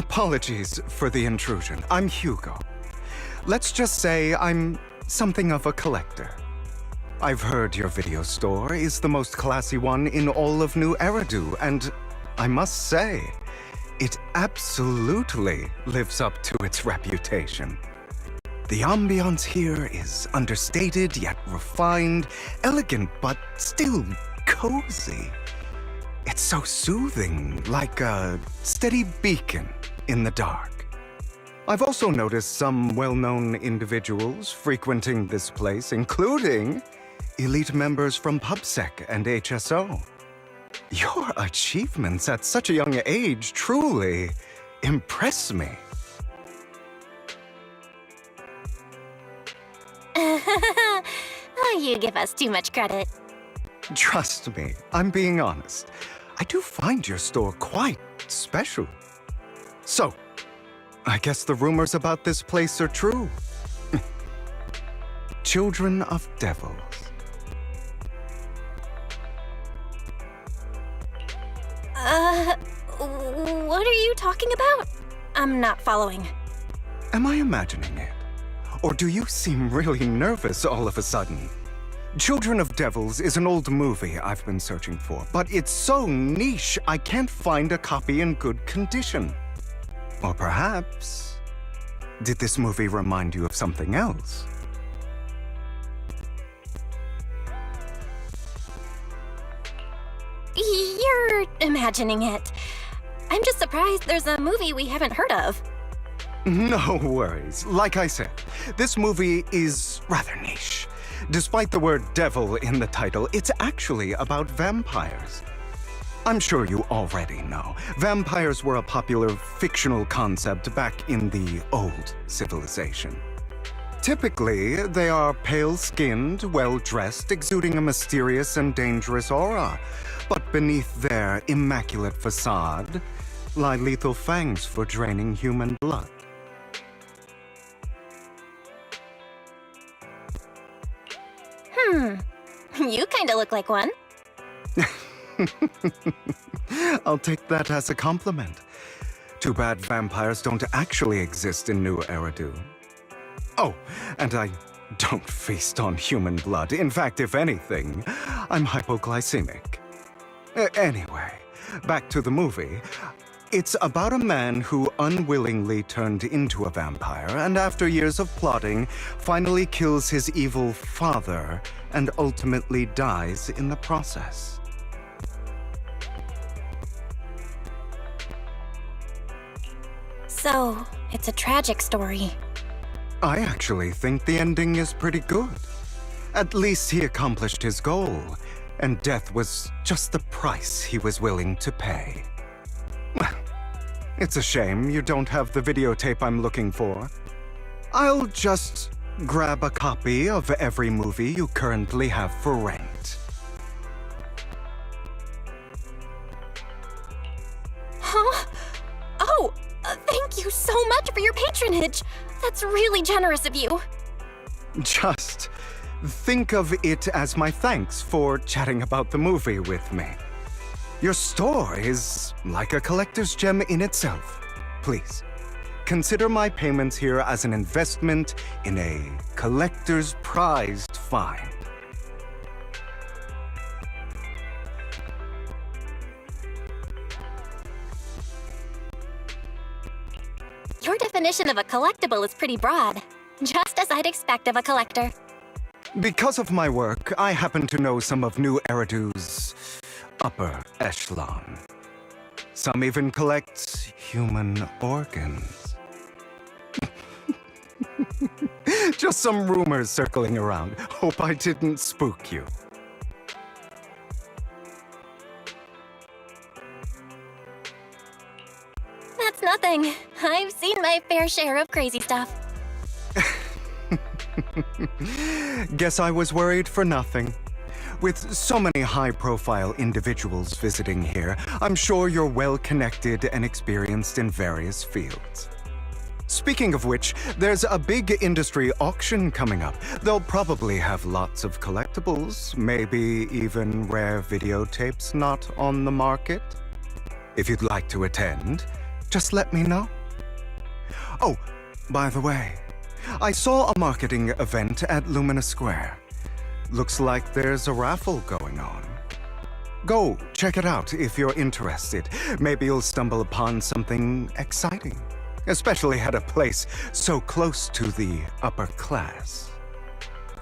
Apologies for the intrusion. I'm Hugo. Let's just say I'm something of a collector. I've heard your video store is the most classy one in all of New Eridu, and I must say, it absolutely lives up to its reputation. The ambiance here is understated yet refined, elegant but still cozy. It's so soothing, like a steady beacon in the dark. I've also noticed some well-known individuals frequenting this place, including elite members from PubSec and HSO. Your achievements at such a young age truly impress me. Oh, you give us too much credit. Trust me, I'm being honest. I do find your store quite special. So, I guess the rumors about this place are true. Children of devils. What are you talking about? I'm not following. Am I imagining it? Or do you seem really nervous all of a sudden? Children of Devils is an old movie I've been searching for, but it's so niche I can't find a copy in good condition. Or perhaps, did this movie remind you of something else? You're imagining it. I'm just surprised there's a movie we haven't heard of. No worries. Like I said, this movie is rather niche. Despite the word devil in the title, it's actually about vampires. I'm sure you already know. Vampires were a popular fictional concept back in the old civilization. Typically, they are pale-skinned, well-dressed, exuding a mysterious and dangerous aura. But beneath their immaculate facade lie lethal fangs for draining human blood. You kinda look like one. I'll take that as a compliment. Too bad vampires don't actually exist in New Eridu. Oh, and I don't feast on human blood. In fact, if anything, I'm hypoglycemic. Anyway, back to the movie. It's about a man who unwillingly turned into a vampire and after years of plotting, finally kills his evil father and ultimately dies in the process. So, it's a tragic story. I actually think the ending is pretty good. At least he accomplished his goal, and death was just the price he was willing to pay. Well, it's a shame you don't have the videotape I'm looking for. I'll just grab a copy of every movie you currently have for rent. Huh? Oh, thank you so much for your patronage. That's really generous of you. Just think of it as my thanks for chatting about the movie with me. Your store is like a collector's gem in itself. Please, consider my payments here as an investment in a collector's prized find. Your definition of a collectible is pretty broad, just as I'd expect of a collector. Because of my work, I happen to know some of New Eridu's upper echelon. Some even collect human organs. Just some rumors circling around. Hope I didn't spook you. That's nothing. I've seen my fair share of crazy stuff. Guess I was worried for nothing. With so many high-profile individuals visiting here, I'm sure you're well-connected and experienced in various fields. Speaking of which, there's a big industry auction coming up. They'll probably have lots of collectibles, maybe even rare videotapes not on the market. If you'd like to attend, just let me know. Oh, by the way, I saw a marketing event at Lumina Square. Looks like there's a raffle going on. Go check it out if you're interested. Maybe you'll stumble upon something exciting, especially at a place so close to the upper class.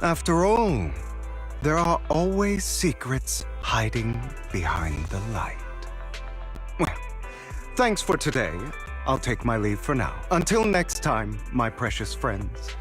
After all, there are always secrets hiding behind the light. Well, thanks for today. I'll take my leave for now. Until next time, my precious friends.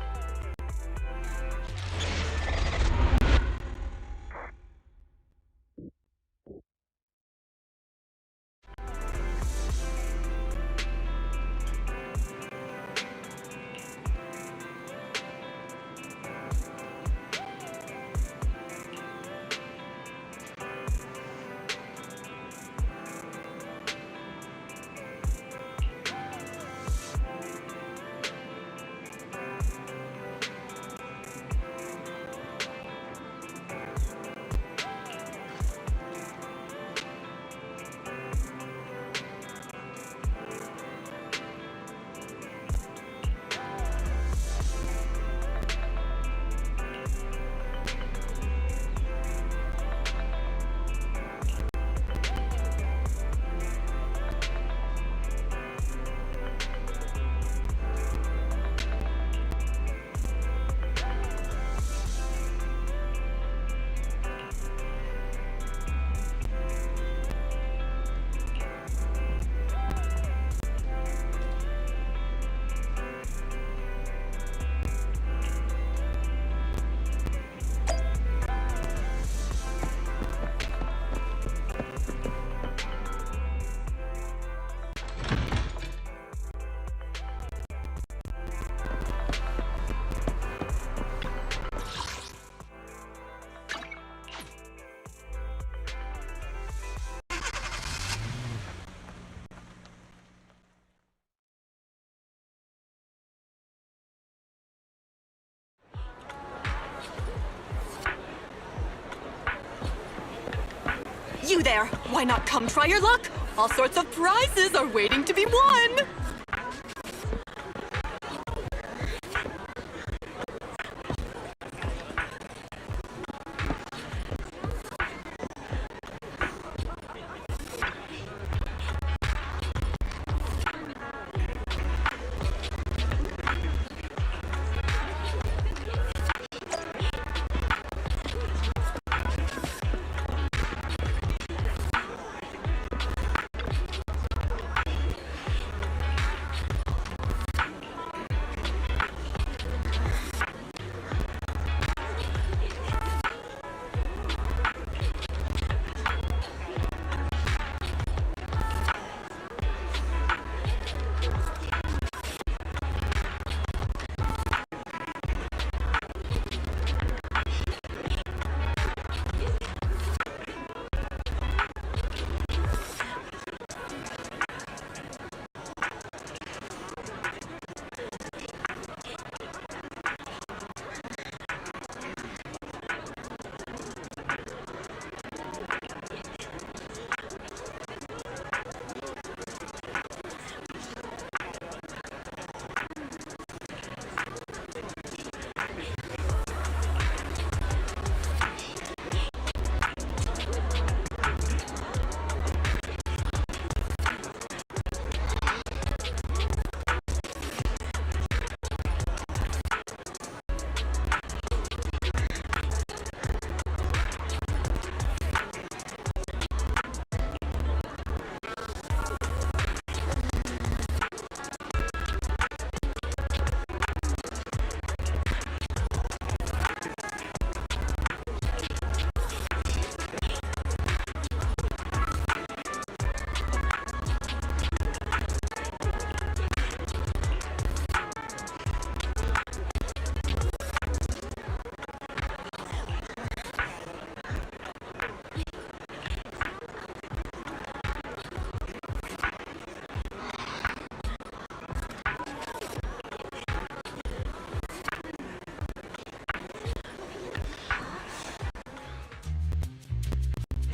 You there! Why not come try your luck? All sorts of prizes are waiting to be won!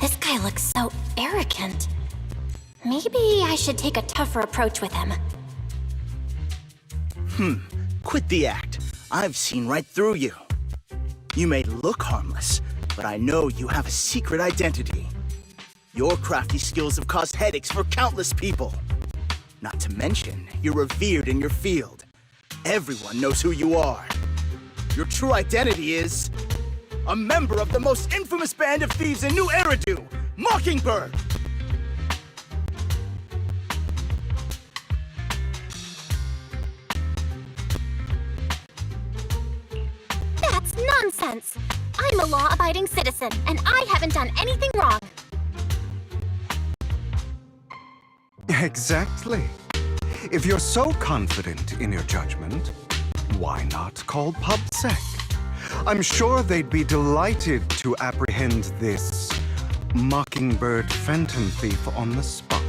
This guy looks so arrogant. Maybe I should take a tougher approach with him. Quit the act. I've seen right through you. You may look harmless, but I know you have a secret identity. Your crafty skills have caused headaches for countless people. Not to mention, you're revered in your field. Everyone knows who you are. Your true identity is... a member of the most infamous band of thieves in New Eridu, Mockingbird! That's nonsense! I'm a law-abiding citizen, and I haven't done anything wrong. Exactly. If you're so confident in your judgment, why not call PubSec? I'm sure they'd be delighted to apprehend this Mockingbird phantom thief on the spot.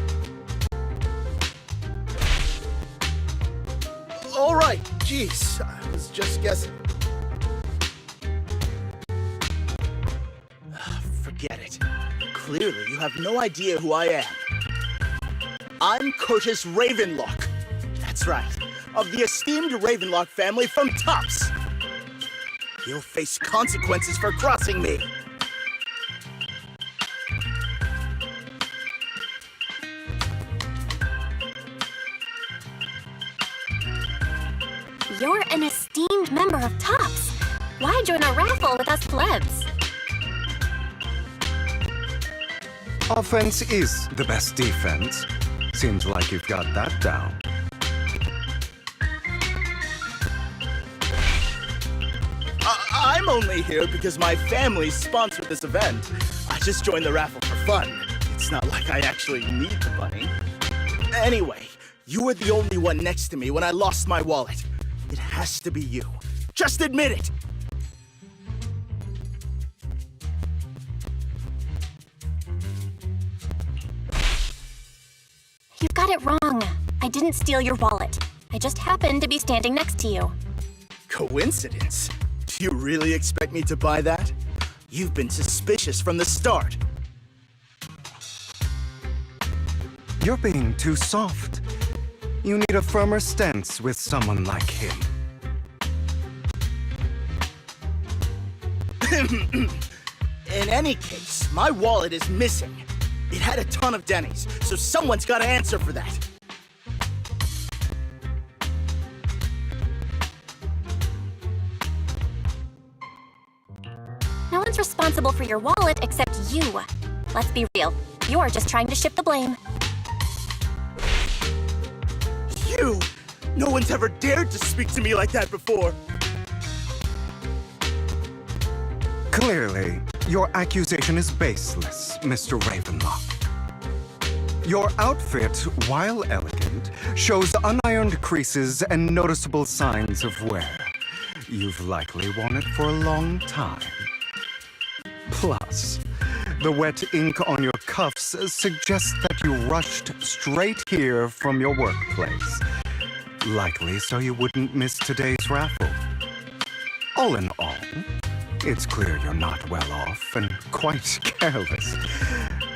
All right, jeez, I was just guessing. Forget it. Clearly, you have no idea who I am. I'm Curtis Ravenlock. That's right, of the esteemed Ravenlock family from Tops. You'll face consequences for crossing me. You're an esteemed member of Tops. Why join a raffle with us plebs? Offense is the best defense. Seems like you've got that down. I'm only here because my family sponsored this event. I just joined the raffle for fun. It's not like I actually need the money. Anyway, you were the only one next to me when I lost my wallet. It has to be you. Just admit it! You've got it wrong. I didn't steal your wallet. I just happened to be standing next to you. Coincidence? Do you really expect me to buy that? You've been suspicious from the start. You're being too soft. You need a firmer stance with someone like him. In any case, my wallet is missing. It had a ton of Denny's, so someone's got to answer for that. No one's responsible for your wallet except you. Let's be real. You're just trying to shift the blame. You! No one's ever dared to speak to me like that before. Clearly, your accusation is baseless, Mr. Ravenlock. Your outfit, while elegant, shows unironed creases and noticeable signs of wear. You've likely worn it for a long time. Plus, the wet ink on your cuffs suggests that you rushed straight here from your workplace. Likely so you wouldn't miss today's raffle. All in all, it's clear you're not well off and quite careless.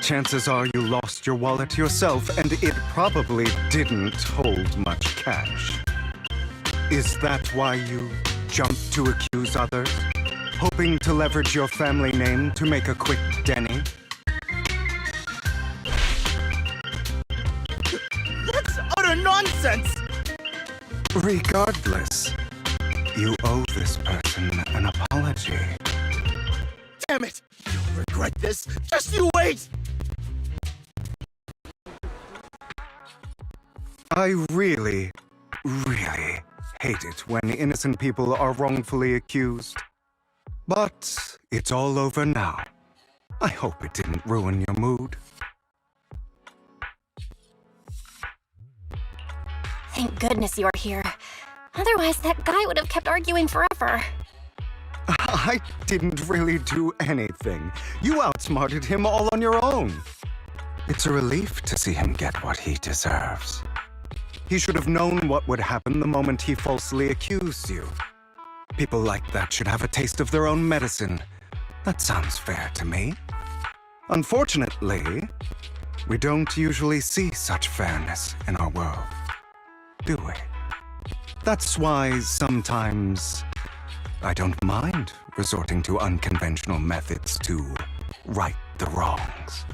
Chances are you lost your wallet yourself, and it probably didn't hold much cash. Is that why you jumped to accuse others? Hoping to leverage your family name to make a quick Denny? That's utter nonsense! Regardless, you owe this person an apology. Damn it! You'll regret this. Just you wait! I really hate it when innocent people are wrongfully accused. But it's all over now. I hope it didn't ruin your mood. Thank goodness you're here. Otherwise, that guy would have kept arguing forever. I didn't really do anything. You outsmarted him all on your own. It's a relief to see him get what he deserves. He should have known what would happen the moment he falsely accused you. People like that should have a taste of their own medicine. That sounds fair to me. Unfortunately, We don't usually see such fairness in our world, do we? That's why sometimes I don't mind resorting to unconventional methods to right the wrongs.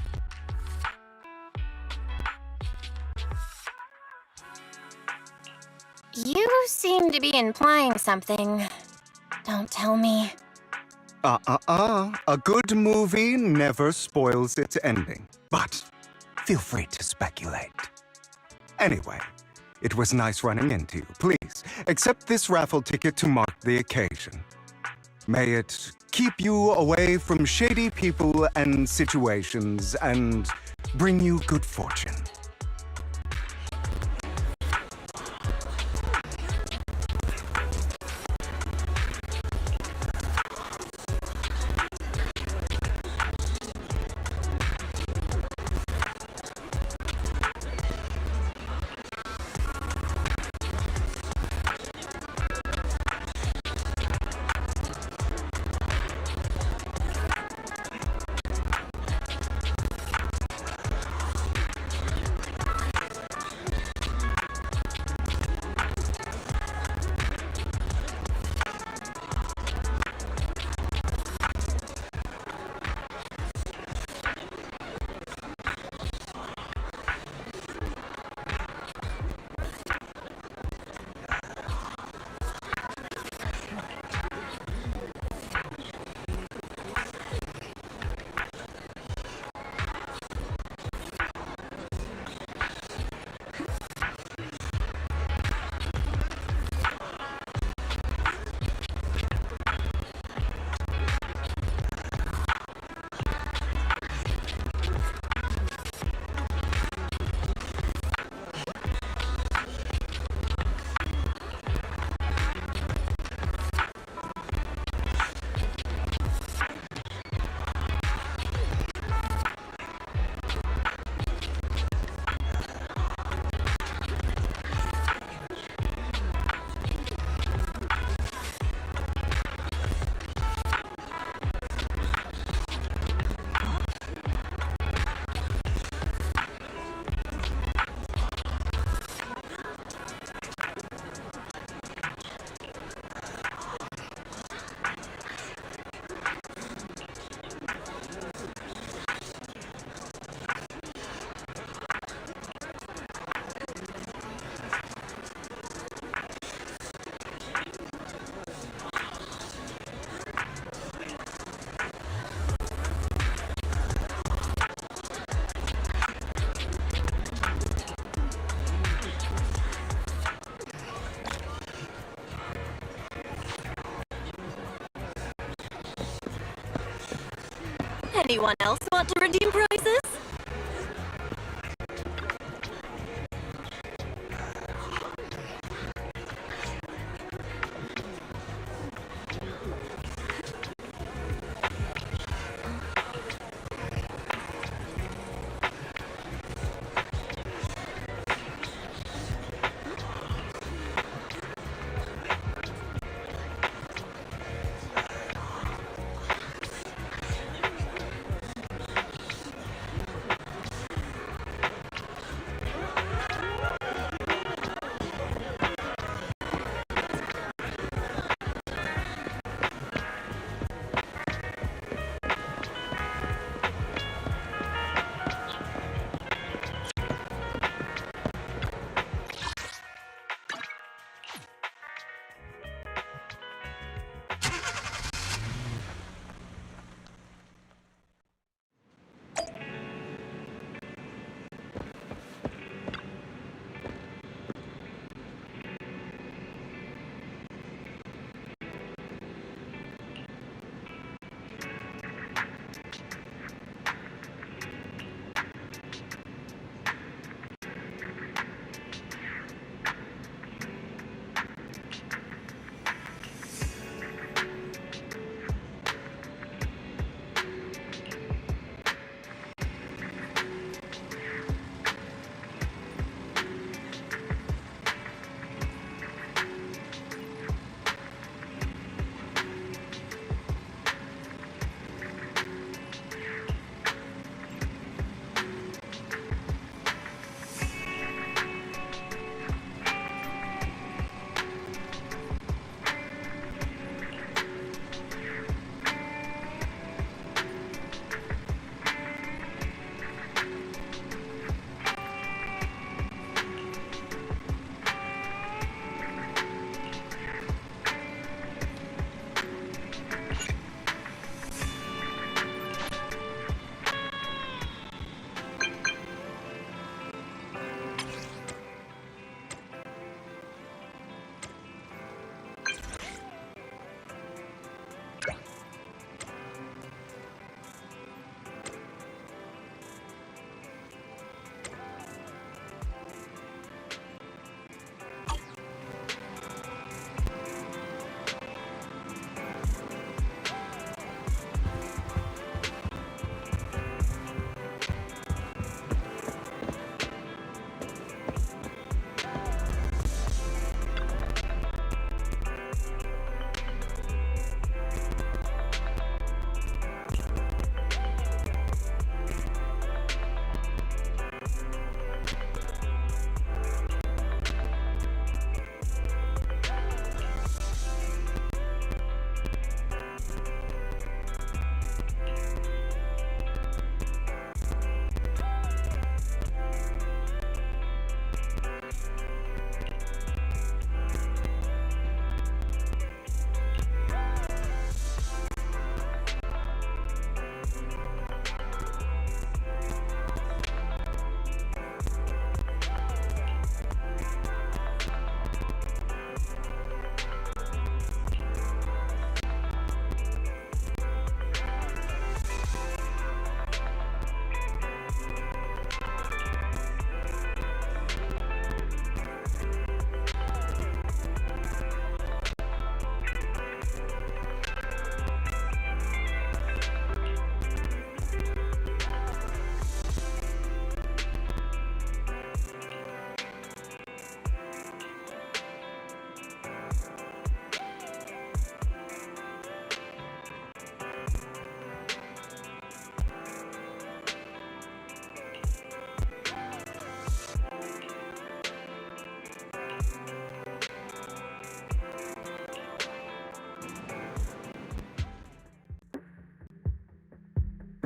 You seem to be implying something. Don't tell me. A good movie never spoils its ending, but feel free to speculate. Anyway, it was nice running into you. Please, accept this raffle ticket to mark the occasion. May it keep you away from shady people and situations and bring you good fortune. Anyone else want to redeem prizes?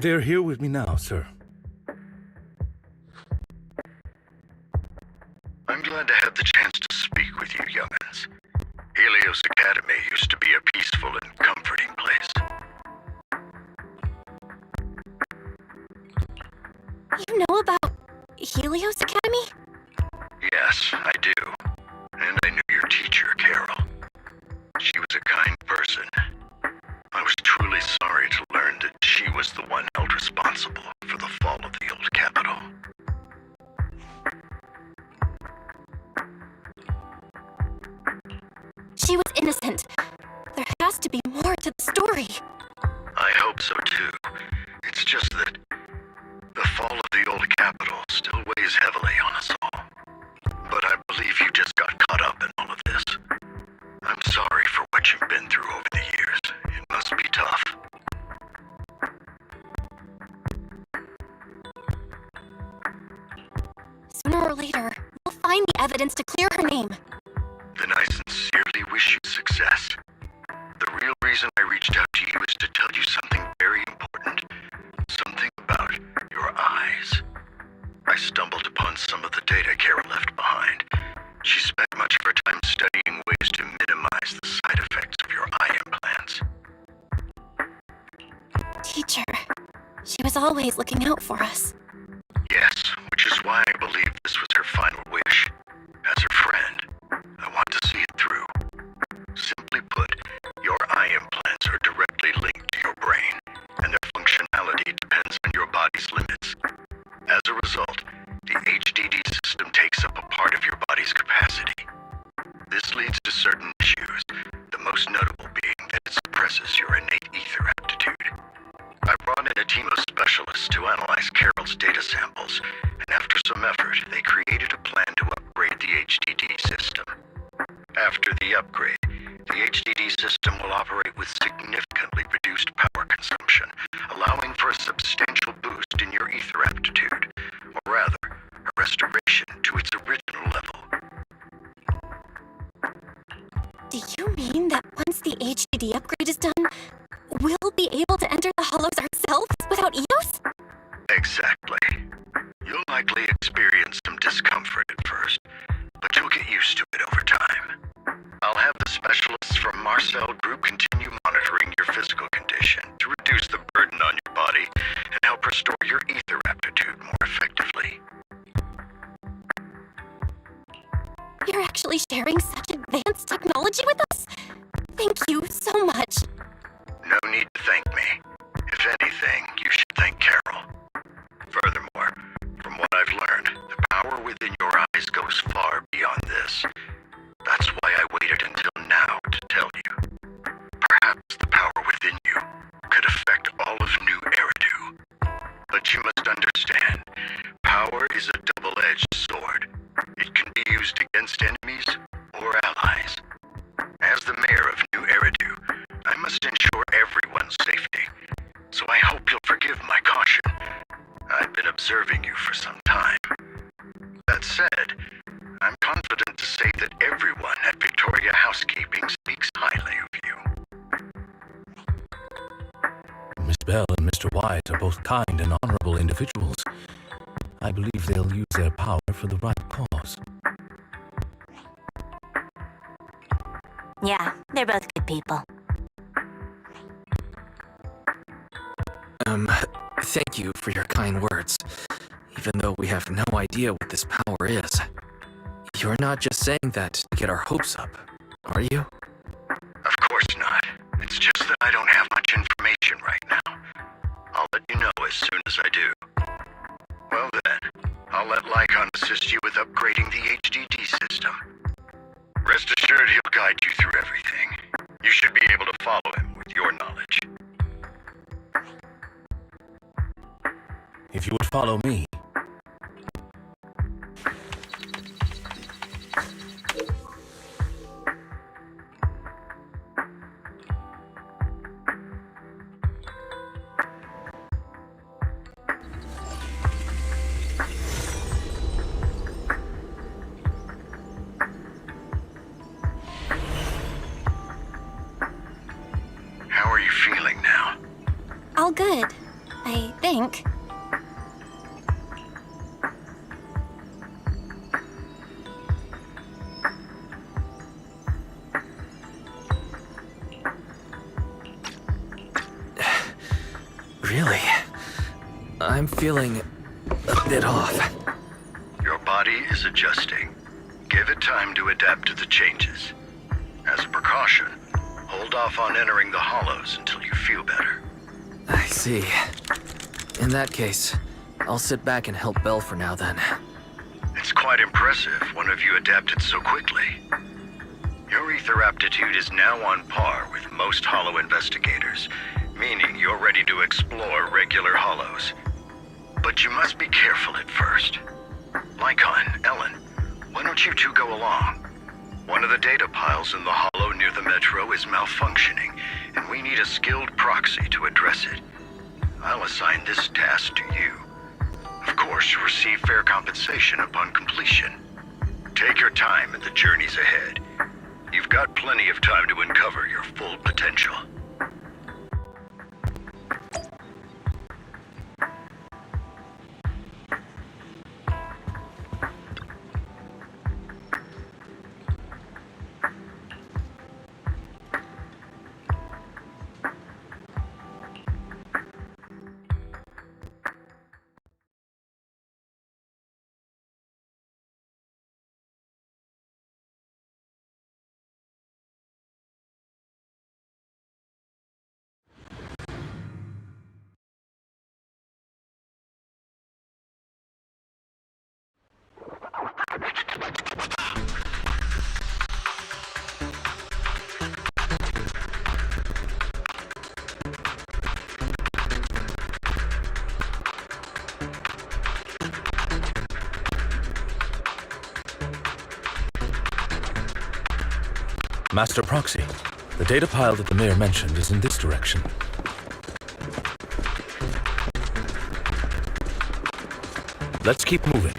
They're here with me now, sir. I'm glad to have the chance to speak with you, young'uns. Helios Academy used to be a peaceful and comforting place. You know about Helios Academy? Yes, I do. And I knew your teacher, Carol. She was a kind person. I was truly sorry to learn that she was the one held responsible for the fall of the old capital. She was innocent. There has to be more to the story. I hope so too. It's just that the fall of the old capital still weighs heavily on us all. But I believe you just got caught up in all of this. I'm sorry for what you've been through over the years. It must be tough. Sooner or later, we'll find the evidence to clear her name. Then I sincerely wish you success. The real reason I reached out to you is to tell you something very important. Something about your eyes. I stumbled upon some of the data Carol left behind. She spent much of her time studying ways to minimize the side effects of your eye implants. Teacher, she was always looking out for us. Yes, which is why I believe this was her final wish. As her friend, I want to see it through. Simply put, your eye implants are directly linked to your brain, and their functionality depends on your body's limits. As a result, the HDD system takes up a part of your body's capacity. This leads to certain issues, the most notable being that it suppresses your innate ether aptitude. I brought in a team of specialists to analyze Carol's data samples, and after some effort, they created a plan to upgrade the HDD system. After the upgrade, the HDD system will operate with significantly reduced power consumption, allowing for a substantial boost in your ether aptitude, or rather, a restoration to its original level. Do you mean that once the HDD upgrade is done, we'll be able to enter the hollows ourselves without EOS? Exactly. You'll likely experience some discomfort at first, but you'll get used to it over time. I'll have the specialists from Marcel Group continue monitoring your physical condition to reduce the burden on your body and help restore your ether aptitude more effectively. You're actually sharing such advanced technology with us? Thank you so much. No need to thank me. If anything, you should thank Carol. Furthermore, from what I've learned, the power within your eyes goes far beyond this. That's why I waited until now to tell you. Perhaps the power within you could affect all of New Eridu. But you must understand, power is a double-edged sword. It can be used against enemies or allies. As the mayor of New Eridu, I must ensure everyone's safety. So I hope you'll forgive my caution. I've been observing you for some time. That said, I'm confident to say that everyone at Victoria Housekeeping speaks highly of you. Miss Bell and Mr. White are both kind and honorable individuals. I believe they'll use their power for the right cause. Yeah, they're both good people. Thank you for your kind words, even though we have no idea what this power is. You're not just saying that to get our hopes up, are you? Of course not. It's just that I don't have much information right now. I'll let you know as soon as I do. Well then, I'll let Lycon assist you with upgrading the HDD system. Rest assured he'll guide you through everything. You should be able to follow him with your knowledge. If you would follow me. How are you feeling now? All good. I feeling a bit off. Your body is adjusting. Give it time to adapt to the changes. As a precaution, hold off on entering the hollows until you feel better. I see. In that case, I'll sit back and help Belle for now then. It's quite impressive one of you adapted so quickly. Your ether aptitude is now on par with most hollow investigators, meaning you're ready to explore regular hollows. But you must be careful at first. Lycon, Ellen, why don't you two go along? One of the data piles in the hollow near the metro is malfunctioning, and we need a skilled proxy to address it. I'll assign this task to you. Of course, you receive fair compensation upon completion. Take your time in the journeys ahead. You've got plenty of time to uncover your full potential. Master Proxy, the data pile that the mayor mentioned is in this direction. Let's keep moving.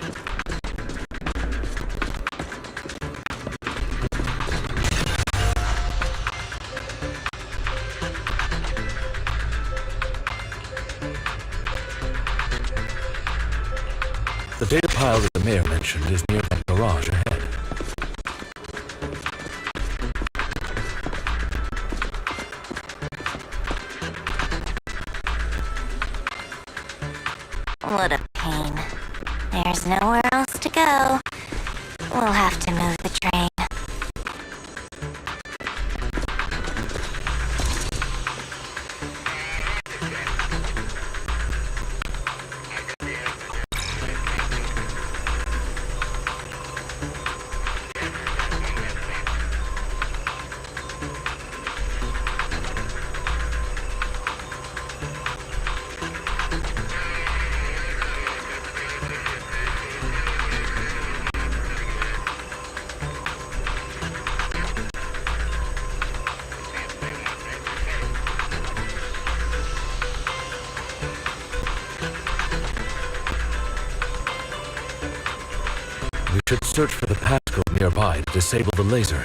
The data pile that the mayor mentioned is near that garage ahead. What a pain. There's nowhere else to go. We'll have to move the train. We should search for the passcode nearby to disable the laser,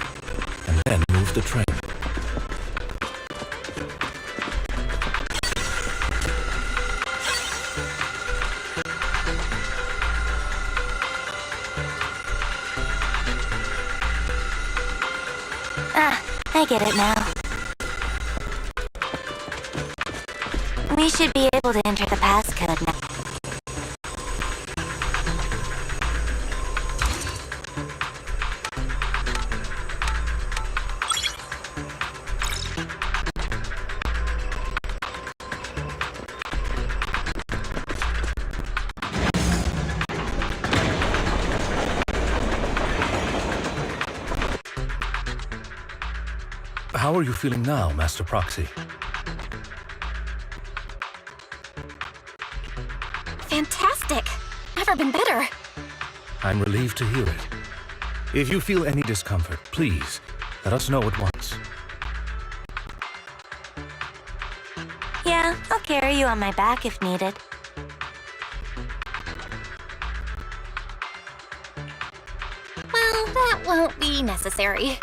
and then move the train. I get it now. We should be able to enter the passcode now. How are you feeling now, Master Proxy? Fantastic! Never been better. I'm relieved to hear it. If you feel any discomfort, please, let us know at once. Yeah, I'll carry you on my back if needed. Well, that won't be necessary.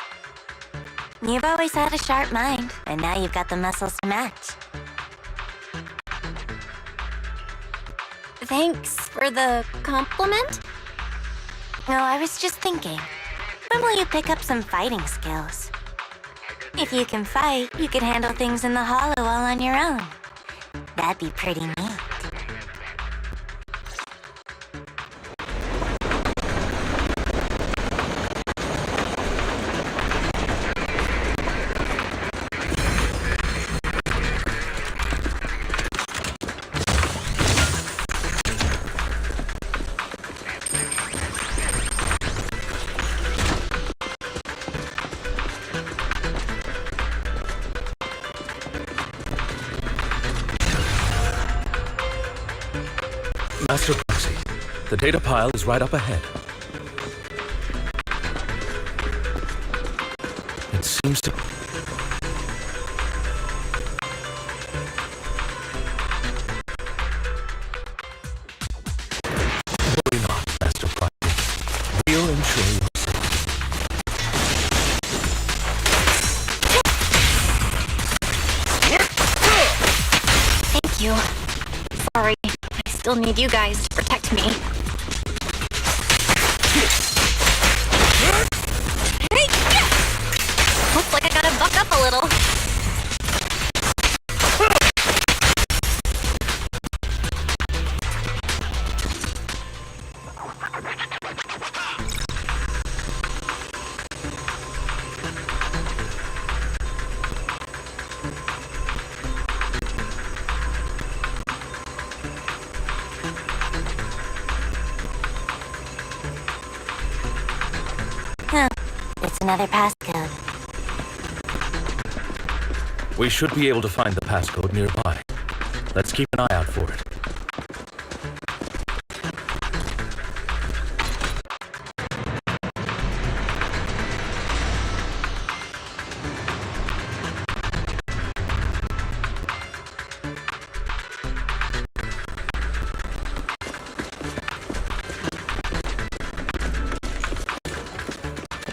You've always had a sharp mind, and now you've got the muscles to match. Thanks for the compliment. No, I was just thinking. When will you pick up some fighting skills? If you can fight, you could handle things in the hollow all on your own. That'd be pretty neat. Master Proxy, the data pile is right up ahead. It seems to... Worry not, Master Proxy. We'll ensure your safety. Thank you. Sorry, I still need you guys to protect me. Looks like I gotta buck up a little. Huh. It's another passcode. We should be able to find the passcode nearby. Let's keep an eye out for it.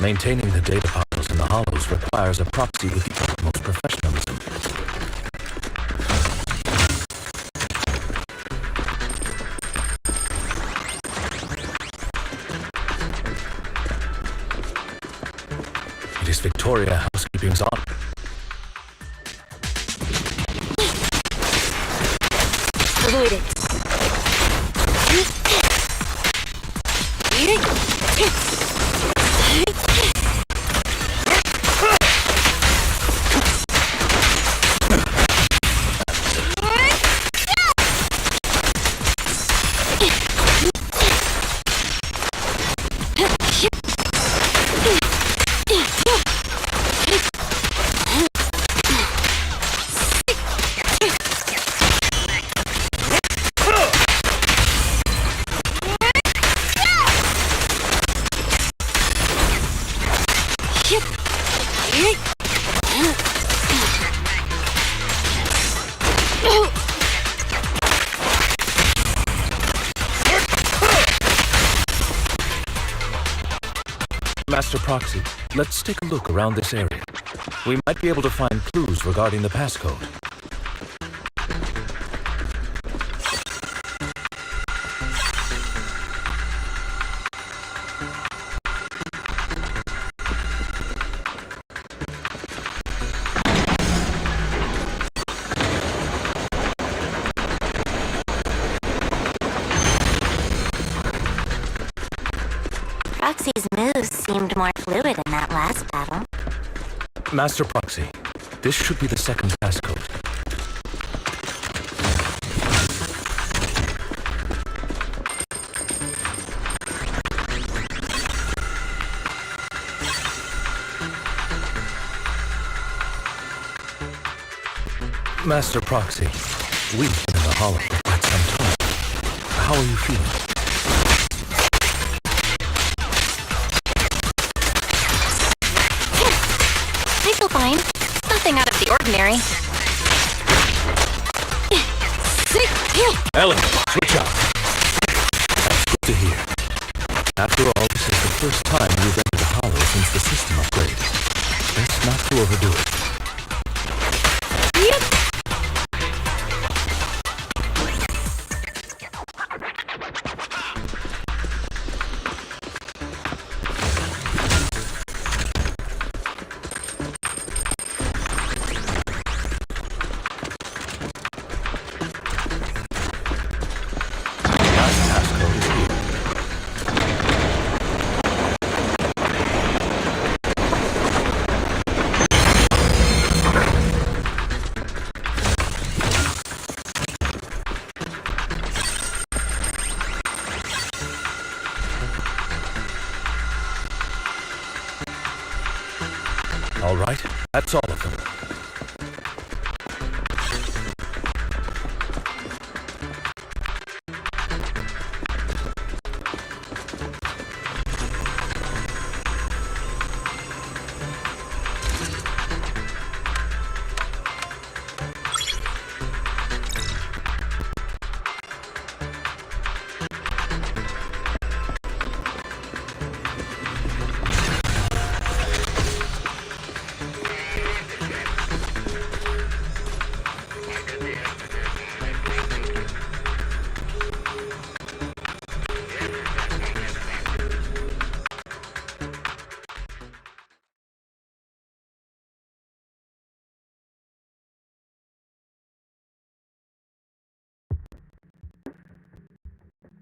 Maintaining the data piles in the hollows requires a proxy with the utmost professionalism. It is Victoria Housekeeping's honor. Avoid it. Master Proxy, let's take a look around this area. We might be able to find clues regarding the passcode. Proxy's moves seemed more fluid in that last battle. Master Proxy, this should be the second passcode. Master Proxy, we've been in the hollow for quite some time. How are you feeling? I feel fine. Nothing out of the ordinary. Ellen, switch out. That's good to hear. After all, this is the first time you've entered a hollow since the system upgrade. Best not to overdo it. All right, that's all of them.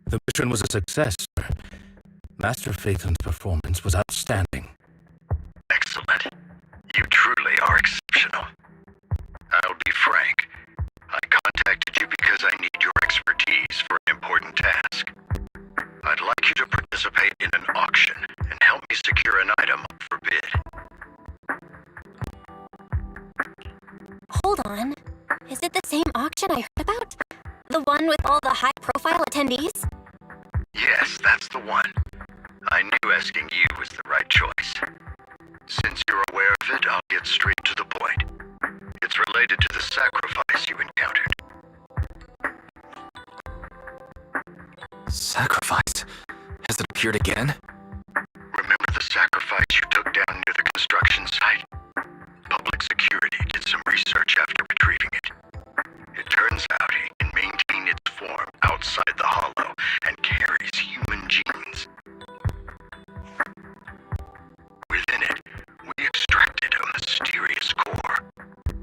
The mission was a success, sir. Master Phaeton's performance was outstanding. Excellent. You truly are exceptional. I'll be frank. I contacted you because I need your expertise for an important task. I'd like you to participate in an auction and help me secure an item up for bid. Hold on. Is it the same auction I heard about? The one with all the high-profile attendees? Yes, that's the one. I knew asking you was the right choice. Since you're aware of it, I'll get straight to the point. It's related to the sacrifice you encountered. Sacrifice? Has it appeared again? Remember the sacrifice you took down near the construction site? Public security did some research after retrieving it. It turns out it can maintain its form outside the hollow and carries human genes. Within it, we extracted a mysterious core.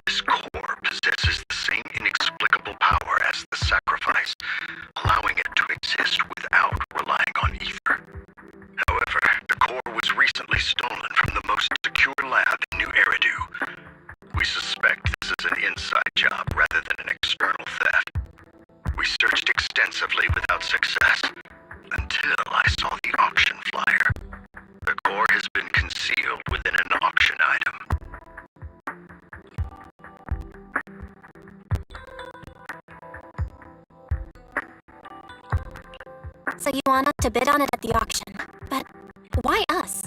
This core possesses the same inexplicable power as the sacrifice, allowing it to exist without relying on ether. However, the core was recently stolen from the most secure lab in New Eridu. We suspect this is an inside job rather than an external theft. We searched extensively without success, until I saw the auction flyer. The core has been concealed within an auction item. So you want us to bid on it at the auction. But why us?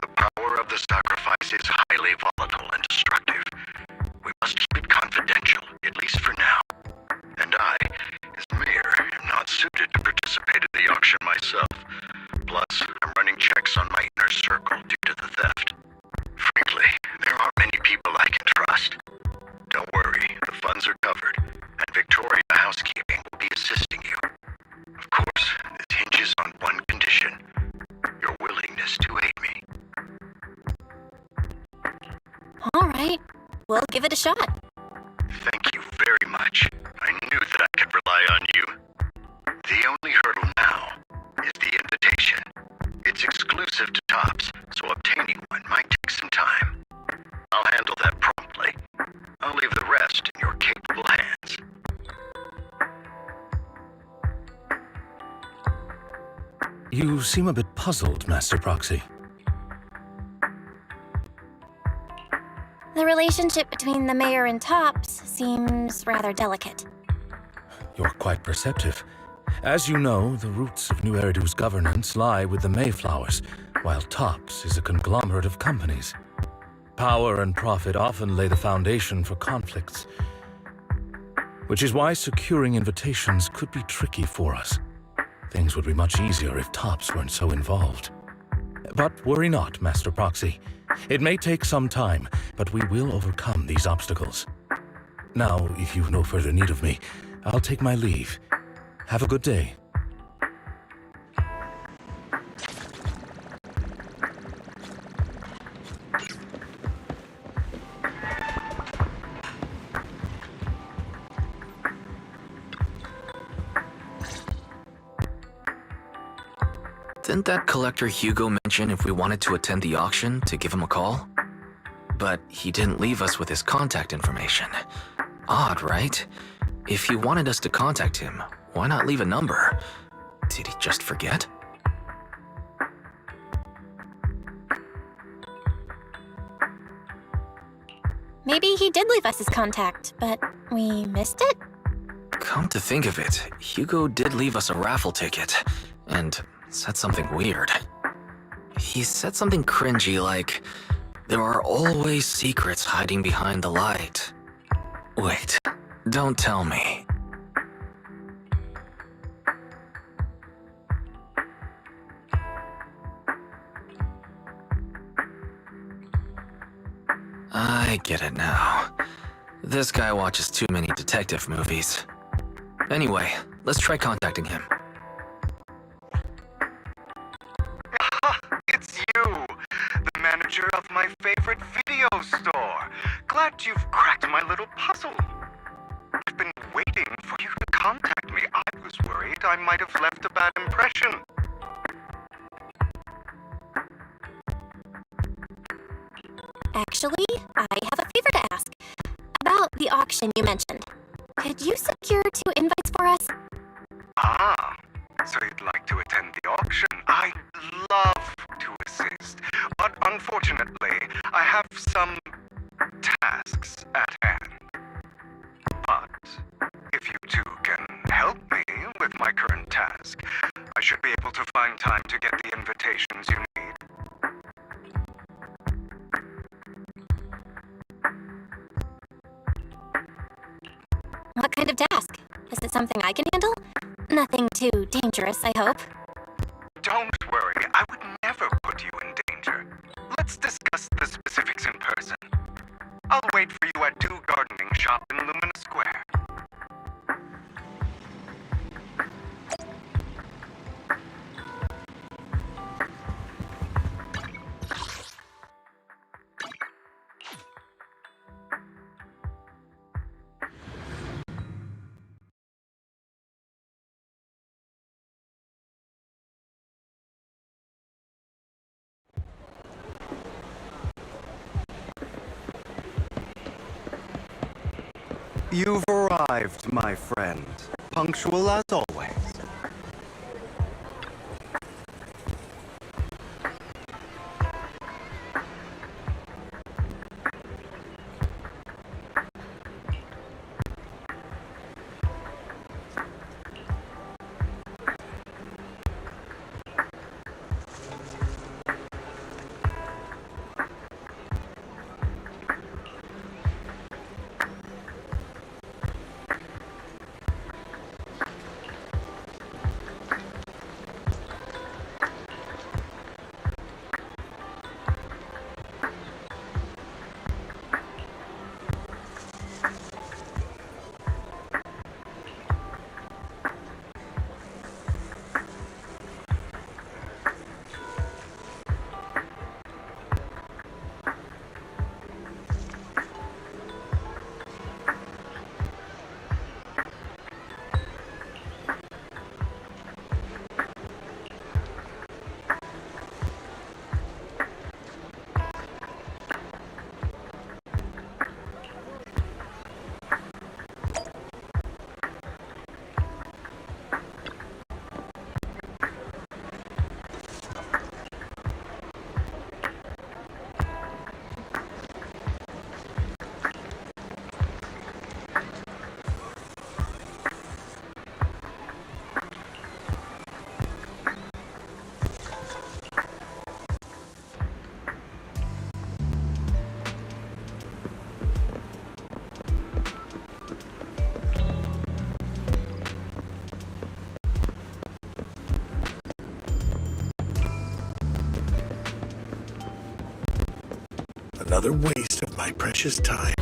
The power of the sacrifice is highly volatile and destructive. We must keep it confidential, at least for now. And I, as mayor, am not suited to participate in the auction myself. Plus, I'm running checks on my inner circle due to the theft. Frankly, there aren't many people I can trust. Don't worry, the funds are covered, and Victoria Housekeeping will be assisting you. Of course, this hinges on one condition: your willingness to aid me. All right. We'll give it a shot. Thank you very much. I knew that I could rely on you. The only hurdle now is the invitation. It's exclusive to Tops, so obtaining one might take some time. I'll handle that promptly. I'll leave the rest in your capable hands. You seem a bit puzzled, Master Proxy. The relationship between the mayor and Tops seems rather delicate. You're quite perceptive. As you know, the roots of New Eridu's governance lie with the Mayflowers, while Tops is a conglomerate of companies. Power and profit often lay the foundation for conflicts, which is why securing invitations could be tricky for us. Things would be much easier if Tops weren't so involved. But worry not, Master Proxy. It may take some time, but we will overcome these obstacles. Now, if you've no further need of me, I'll take my leave. Have a good day. Didn't that collector Hugo mention if we wanted to attend the auction to give him a call? But he didn't leave us with his contact information. Odd, right? If he wanted us to contact him, why not leave a number? Did he just forget? Maybe he did leave us his contact, but we missed it? Come to think of it, Hugo did leave us a raffle ticket, and said something weird. He said something cringy like, "There are always secrets hiding behind the light." Wait, don't tell me. I get it now. This guy watches too many detective movies. Anyway, let's try contacting him. It's you, the manager of my favorite video store. Glad you've cracked my little puzzle. I've been waiting for you to contact me. I was worried I might have left a bad impression. Actually, I have a favor to ask. About the auction you mentioned. Could you secure 2 invites for us? Ah, so you'd like to attend the auction? I'd love to assist, but unfortunately, I have some tasks at hand. But if you two can help me with my current task, I should be able to find time to get the invitations you need. What kind of task? Is it something I can handle? Nothing too dangerous, I hope. Don't worry, I would never put you in danger. Let's discuss the specifics in person. I'll wait for you at 2 gardening shop in Lumina Square. You've arrived, my friend. Punctual as always. Another waste of my precious time.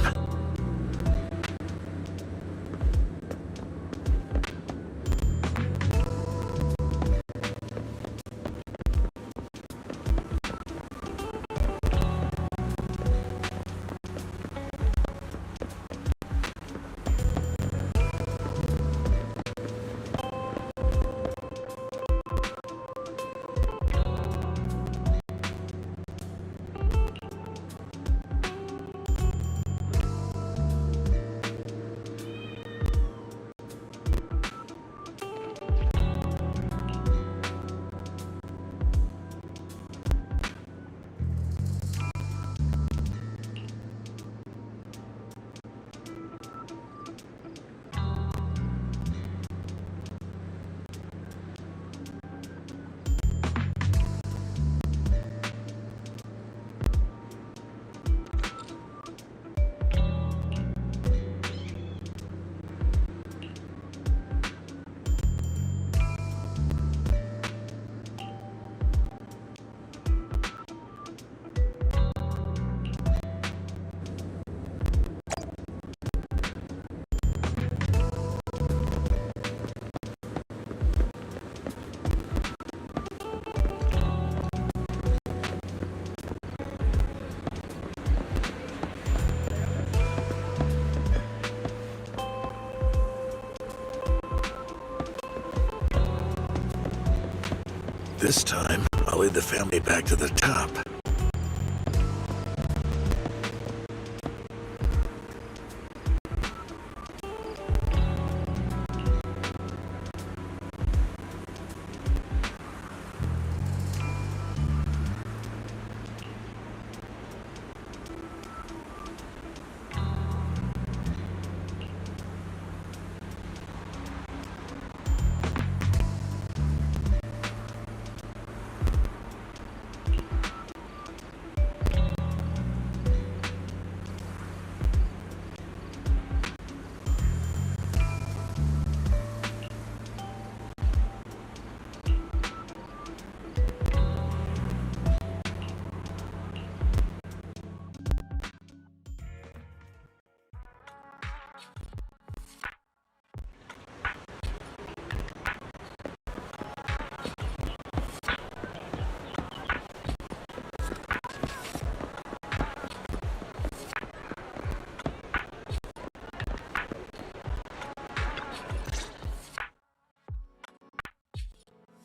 This time, I'll lead the family back to the top.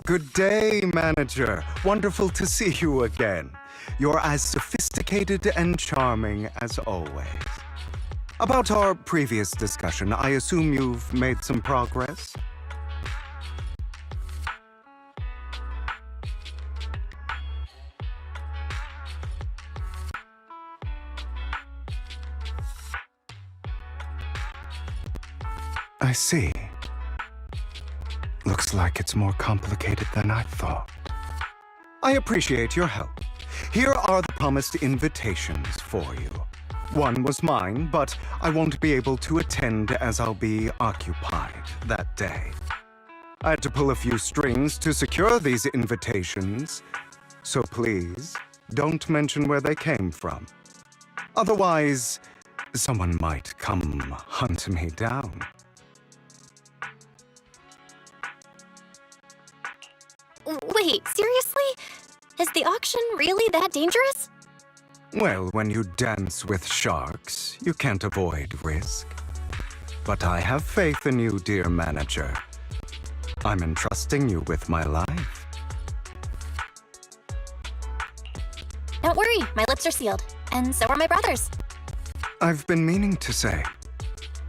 Good day, Manager. Wonderful to see you again. You're as sophisticated and charming as always. About our previous discussion, I assume you've made some progress? I see. Looks like it's more complicated than I thought. I appreciate your help. Here are the promised invitations for you. One was mine, but I won't be able to attend as I'll be occupied that day. I had to pull a few strings to secure these invitations, so please don't mention where they came from. Otherwise, someone might come hunt me down. Wait, seriously? Is the auction really that dangerous? Well, when you dance with sharks, you can't avoid risk. But I have faith in you, dear manager. I'm entrusting you with my life. Don't worry, my lips are sealed. And so are my brothers. I've been meaning to say,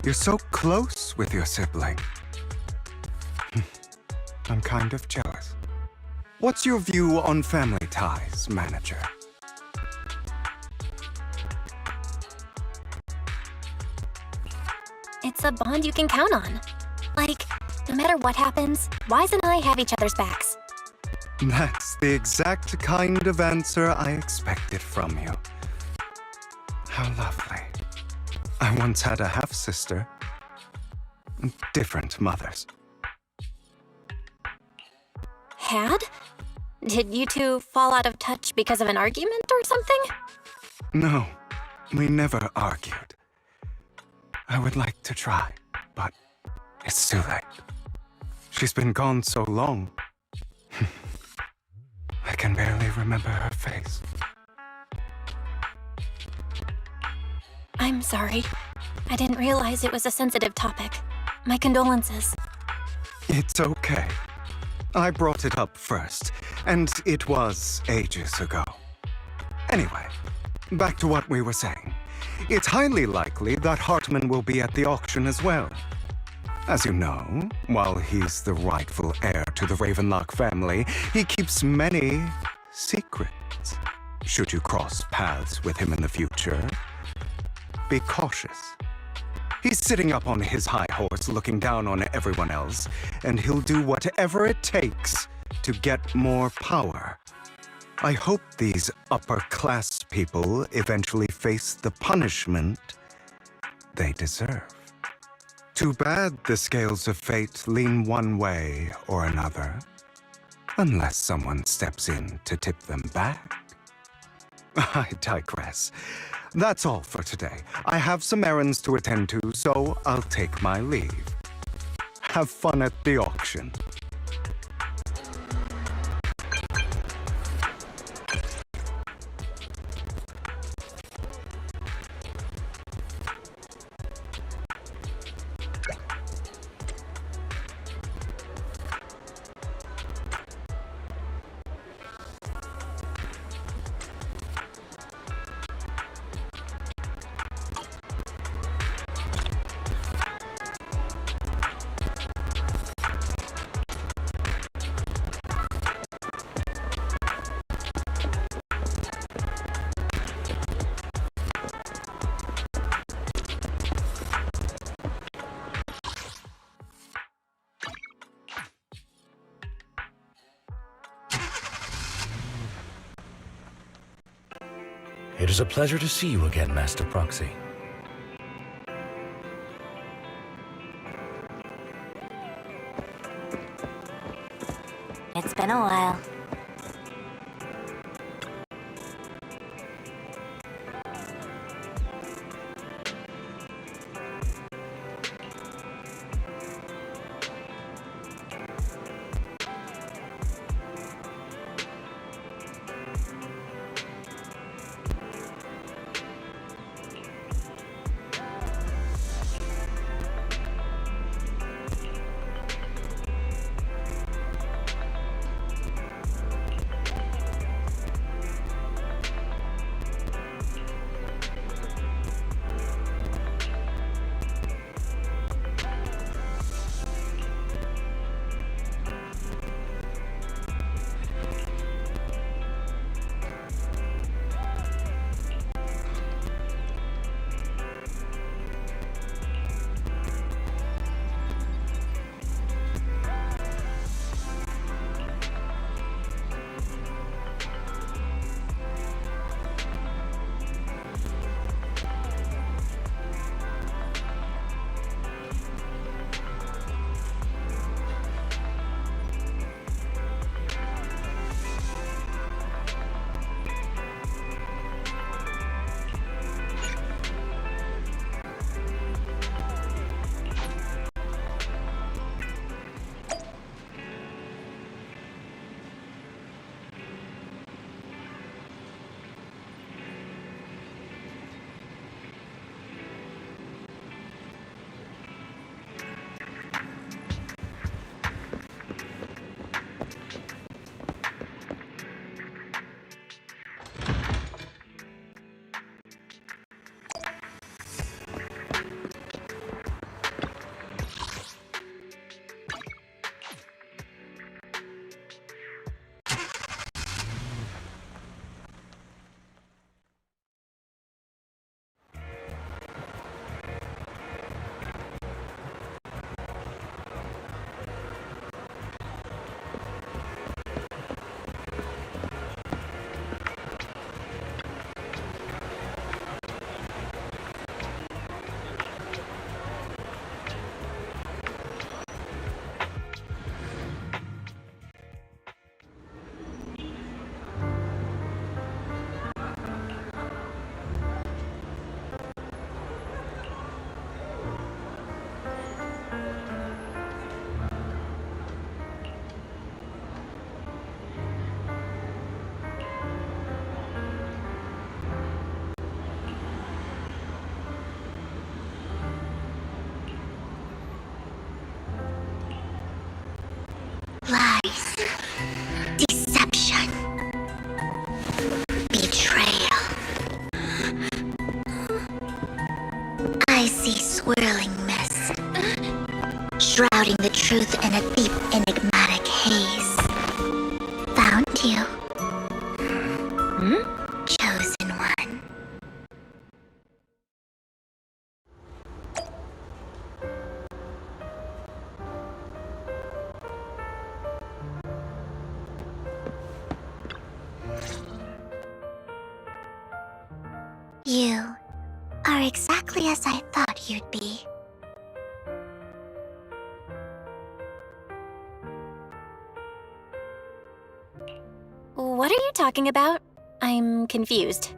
you're so close with your sibling. I'm kind of jealous. What's your view on family ties, manager? It's a bond you can count on. Like, no matter what happens, Wise and I have each other's backs. That's the exact kind of answer I expected from you. How lovely. I once had a half-sister. Different mothers. Had? Did you two fall out of touch because of an argument or something? No, we never argued. I would like to try, but it's too late. She's been gone so long. I can barely remember her face. I'm sorry. I didn't realize it was a sensitive topic. My condolences. It's okay. I brought it up first, and it was ages ago. Anyway, back to what we were saying. It's highly likely that Hartman will be at the auction as well. As you know, while he's the rightful heir to the Ravenlock family, he keeps many secrets. Should you cross paths with him in the future, be cautious. He's sitting up on his high horse looking down on everyone else, and he'll do whatever it takes to get more power. I hope these upper-class people eventually face the punishment they deserve. Too bad the scales of fate lean one way or another, unless someone steps in to tip them back. I digress. That's all for today. I have some errands to attend to, so I'll take my leave. Have fun at the auction. It is a pleasure to see you again, Master Proxy. It's been a while. Lies. Deception. Betrayal. I see swirling mist, shrouding the truth in a deep, enigmatic haze. Found you. Chosen one. You are exactly as I thought you'd be. What are you talking about? I'm confused.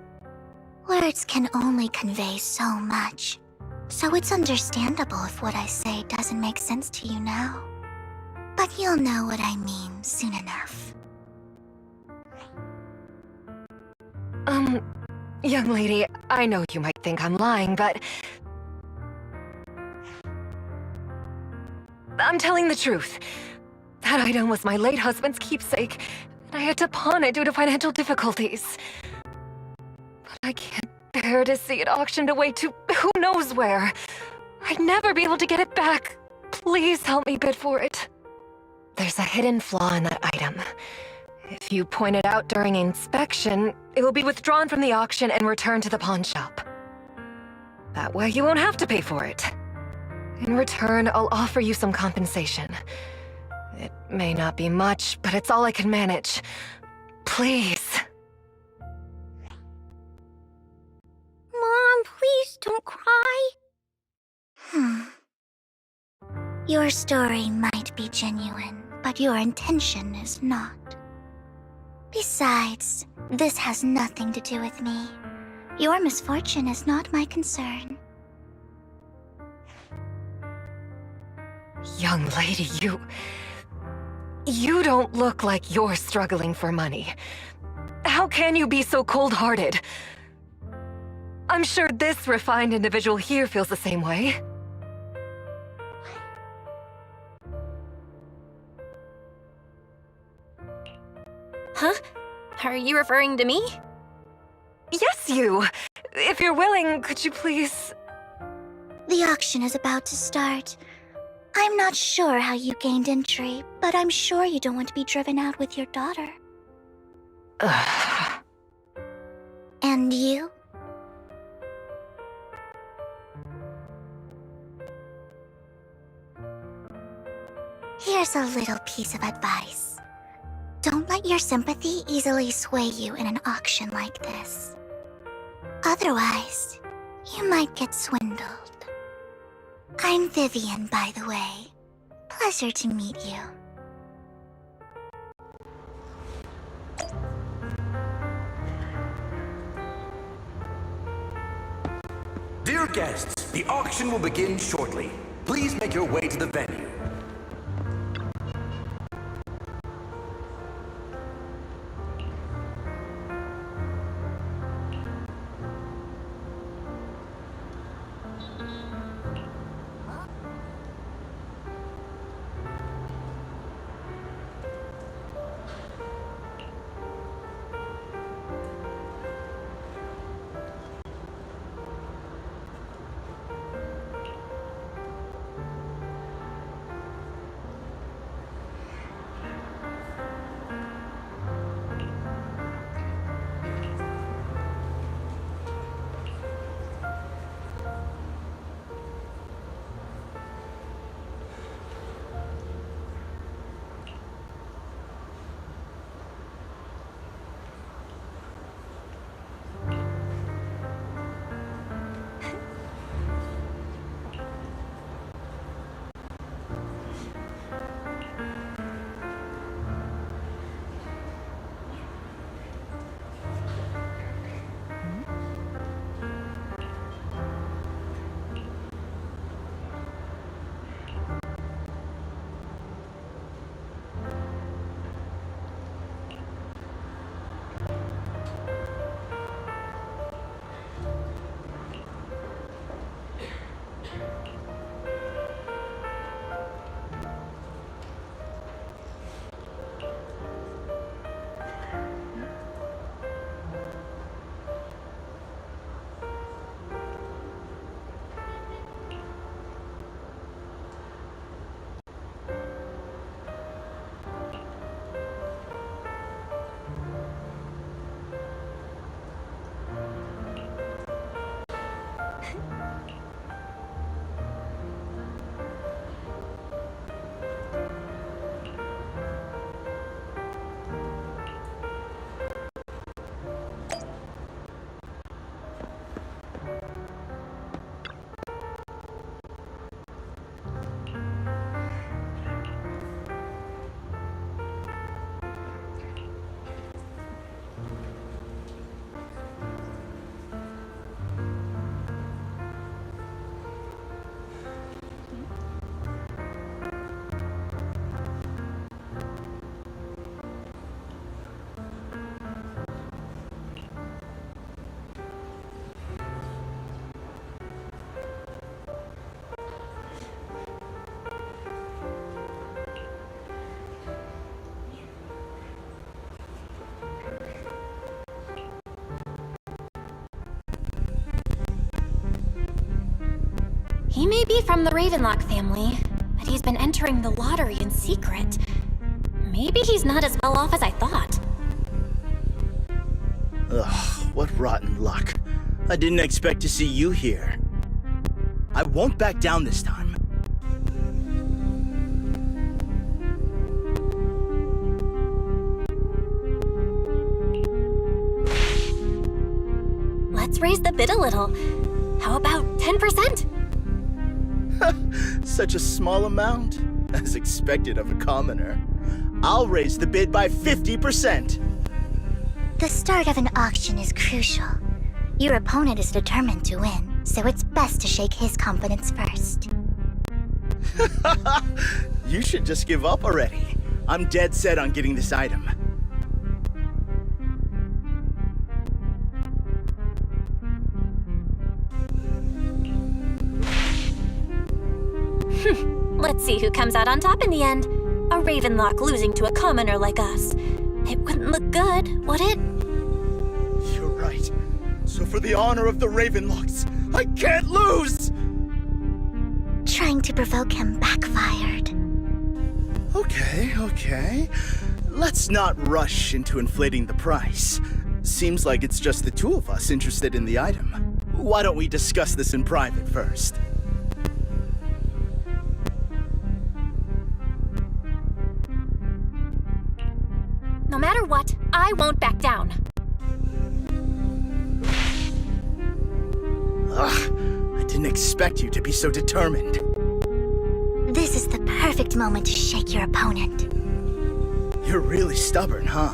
Words can only convey so much, so it's understandable if what I say doesn't make sense to you now. But you'll know what I mean soon enough. Young lady, I know you might think I'm lying, but I'm telling the truth. That item was my late husband's keepsake, and I had to pawn it due to financial difficulties. But I can't bear to see it auctioned away to who knows where. I'd never be able to get it back. Please help me bid for it. There's a hidden flaw in that item. If you point it out during inspection, it will be withdrawn from the auction and returned to the pawn shop. That way you won't have to pay for it. In return, I'll offer you some compensation. It may not be much, but it's all I can manage. Please. don't cry. Your story might be genuine, but your intention is not. Besides, this has nothing to do with me. Your misfortune is not my concern. Young lady, you don't look like you're struggling for money. How can you be so cold-hearted? I'm sure this refined individual here feels the same way. Huh? Are you referring to me? Yes, you! If you're willing, could you please... The auction is about to start. I'm not sure how you gained entry, but I'm sure you don't want to be driven out with your daughter. And you? Here's a little piece of advice. Don't let your sympathy easily sway you in an auction like this. Otherwise, you might get swindled. I'm Vivian, by the way. Pleasure to meet you. Dear guests, the auction will begin shortly. Please make your way to the venue. He may be from the Ravenlock family, but he's been entering the lottery in secret. Maybe he's not as well off as I thought. Ugh, what rotten luck. I didn't expect to see you here. I won't back down this time. Let's raise the bid a little. How about 10%? Such a small amount, as expected of a commoner. I'll raise the bid by 50%. The start of an auction is crucial. Your opponent is determined to win, so it's best to shake his confidence first. You should just give up already. I'm dead set on getting this item. Let's see who comes out on top in the end. A Ravenlock losing to a commoner like us. It wouldn't look good, would it? You're right. So for the honor of the Ravenlocks, I can't lose! Trying to provoke him backfired. Okay. Let's not rush into inflating the price. Seems like it's just the two of us interested in the item. Why don't we discuss this in private first? No matter what, I won't back down. Ugh, I didn't expect you to be so determined. This is the perfect moment to shake your opponent. You're really stubborn, huh?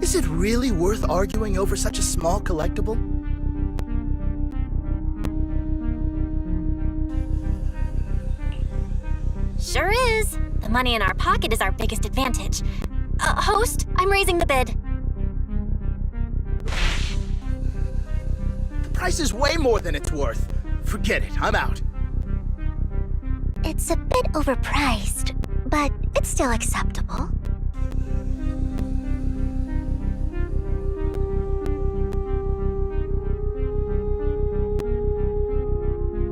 Is it really worth arguing over such a small collectible? Sure is. The money in our pocket is our biggest advantage. Host, I'm raising the bid. The price is way more than it's worth. Forget it, I'm out. It's a bit overpriced, but it's still acceptable.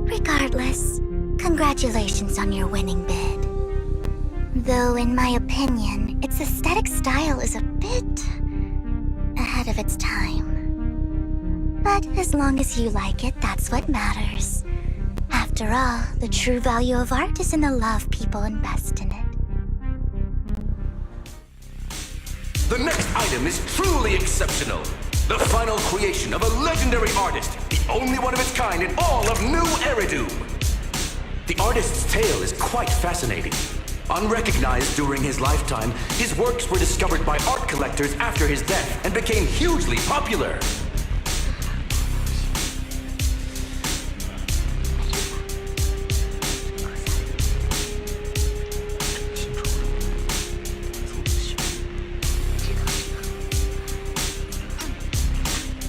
Regardless, congratulations on your winning bid. Though, in my opinion, its aesthetic style is a bit ahead of its time. But as long as you like it, that's what matters. After all, the true value of art is in the love people invest in it. The next item is truly exceptional. The final creation of a legendary artist, the only one of its kind in all of New Eridu. The artist's tale is quite fascinating. Unrecognized during his lifetime, his works were discovered by art collectors after his death and became hugely popular.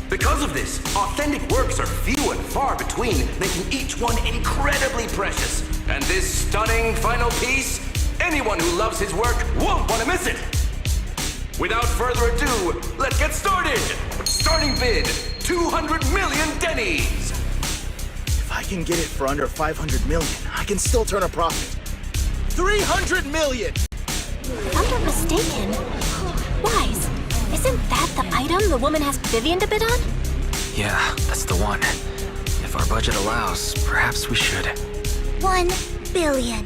Because of this, authentic works are few and far between, making each one incredibly precious. And this stunning final piece, anyone who loves his work won't want to miss it. Without further ado, let's get started. Starting bid, 200 million dennies. If I can get it for under 500 million, I can still turn a profit. 300 million! If I'm not mistaken, Wise, isn't that the item the woman asked Vivian to bid on? Yeah, that's the one. If our budget allows, perhaps we should. 1 billion.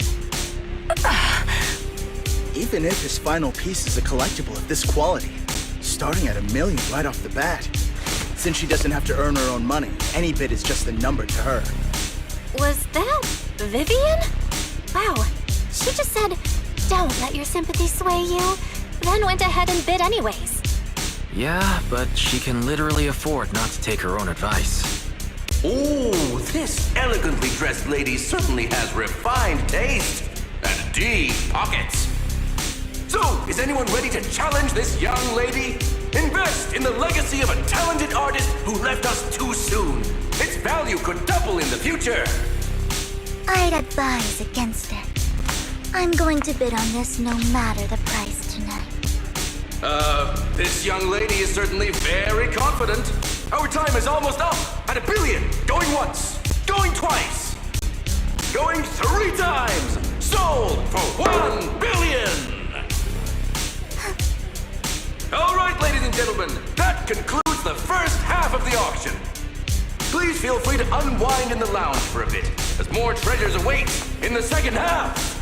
Even if his final piece is a collectible of this quality, starting at $1 million right off the bat. Since she doesn't have to earn her own money, any bid is just a number to her. Was that Vivian? Wow, she just said, "Don't let your sympathy sway you," then went ahead and bid anyways. Yeah, but she can literally afford not to take her own advice. Ooh, this elegantly dressed lady certainly has refined taste and deep pockets. So, is anyone ready to challenge this young lady? Invest in the legacy of a talented artist who left us too soon. Its value could double in the future. I'd advise against it. I'm going to bid on this no matter the price tonight. This young lady is certainly very confident. Our time is almost up at $1 billion. Going once, going twice, going 3 times. Sold for $1 billion. All right, ladies and gentlemen, that concludes the first half of the auction. Please feel free to unwind in the lounge for a bit, as more treasures await in the second half.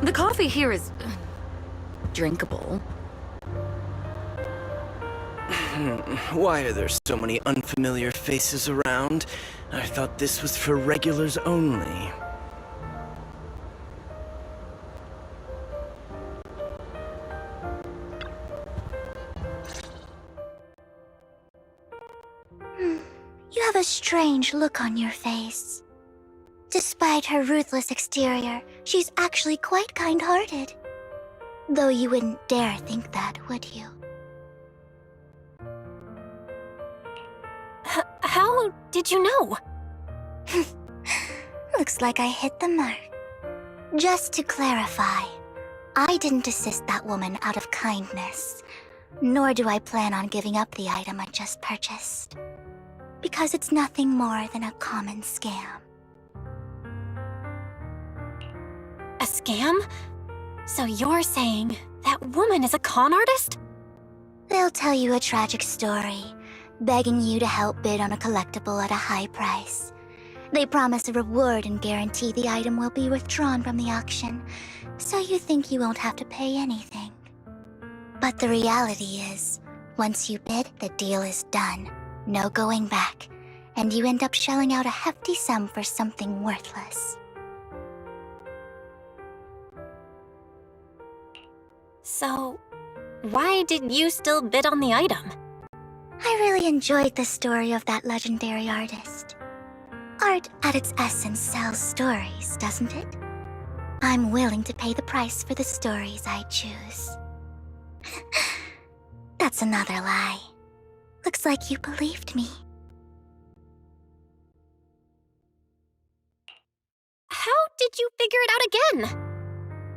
The coffee here is... drinkable. Why are there so many unfamiliar faces around? I thought this was for regulars only. You have a strange look on your face. Despite her ruthless exterior, she's actually quite kind-hearted. Though you wouldn't dare think that, would you? How did you know? Looks like I hit the mark. Just to clarify, I didn't assist that woman out of kindness, nor do I plan on giving up the item I just purchased. Because it's nothing more than a common scam. A scam? So you're saying that woman is a con artist? They'll tell you a tragic story, begging you to help bid on a collectible at a high price. They promise a reward and guarantee the item will be withdrawn from the auction, so you think you won't have to pay anything. But the reality is, once you bid, the deal is done. No going back, and you end up shelling out a hefty sum for something worthless. So, why did you still bid on the item? I really enjoyed the story of that legendary artist. Art at its essence sells stories, doesn't it? I'm willing to pay the price for the stories I choose. That's another lie. Looks like you believed me. How did you figure it out again?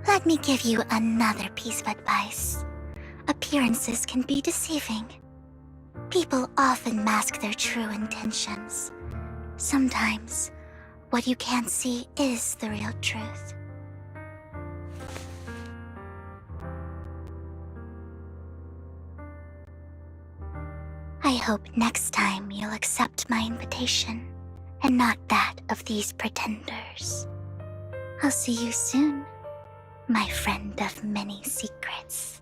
Let me give you another piece of advice. Appearances can be deceiving. People often mask their true intentions. Sometimes, what you can't see is the real truth. I hope next time you'll accept my invitation, and not that of these pretenders. I'll see you soon, my friend of many secrets.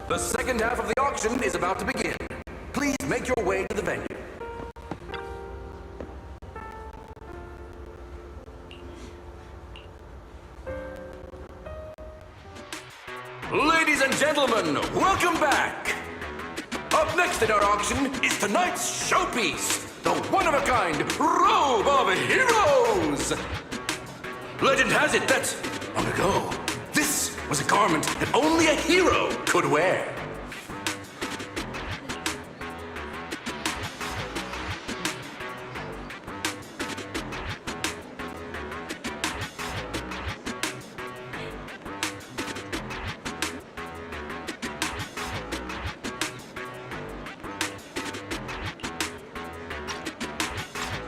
The second half of the auction is about to begin. Please make your way to the venue. Ladies and gentlemen, welcome back! Up next in our auction is tonight's showpiece, the one-of-a-kind Robe of Heroes! Legend has it that, long ago, this was a garment that only a hero could wear.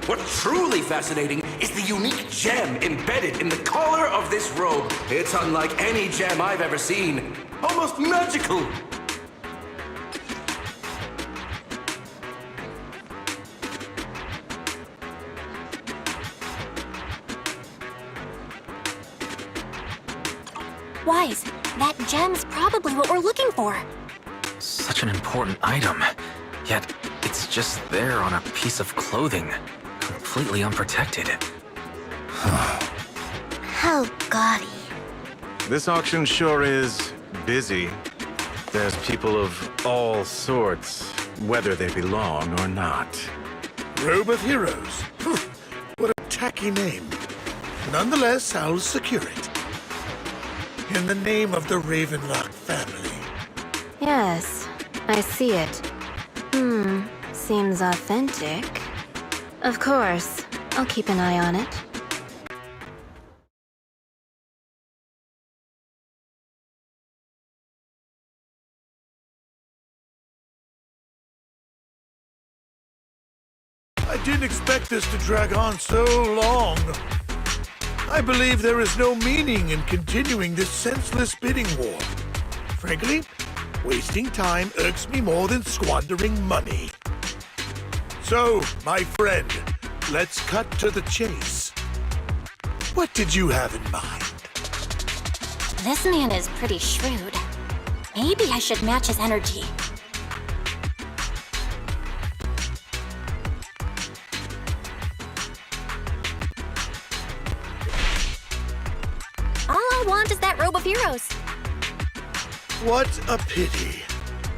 What's truly fascinating is the unique gem embedded in the collar of this robe. It's unlike any gem I've ever seen. Almost magical. Wise, that gem's probably what we're looking for. Such an important item, yet it's just there on a piece of clothing, completely unprotected. How gaudy. This auction sure is busy. There's people of all sorts, whether they belong or not. Robe of Heroes. What a tacky name. Nonetheless, I'll secure it. In the name of the Ravenlock family. Yes, I see it. Seems authentic. Of course, I'll keep an eye on it. I didn't expect this to drag on so long. I believe there is no meaning in continuing this senseless bidding war. Frankly, wasting time irks me more than squandering money. So, my friend, let's cut to the chase. What did you have in mind? This man is pretty shrewd. Maybe I should match his energy. All I want is that robe of heroes. What a pity.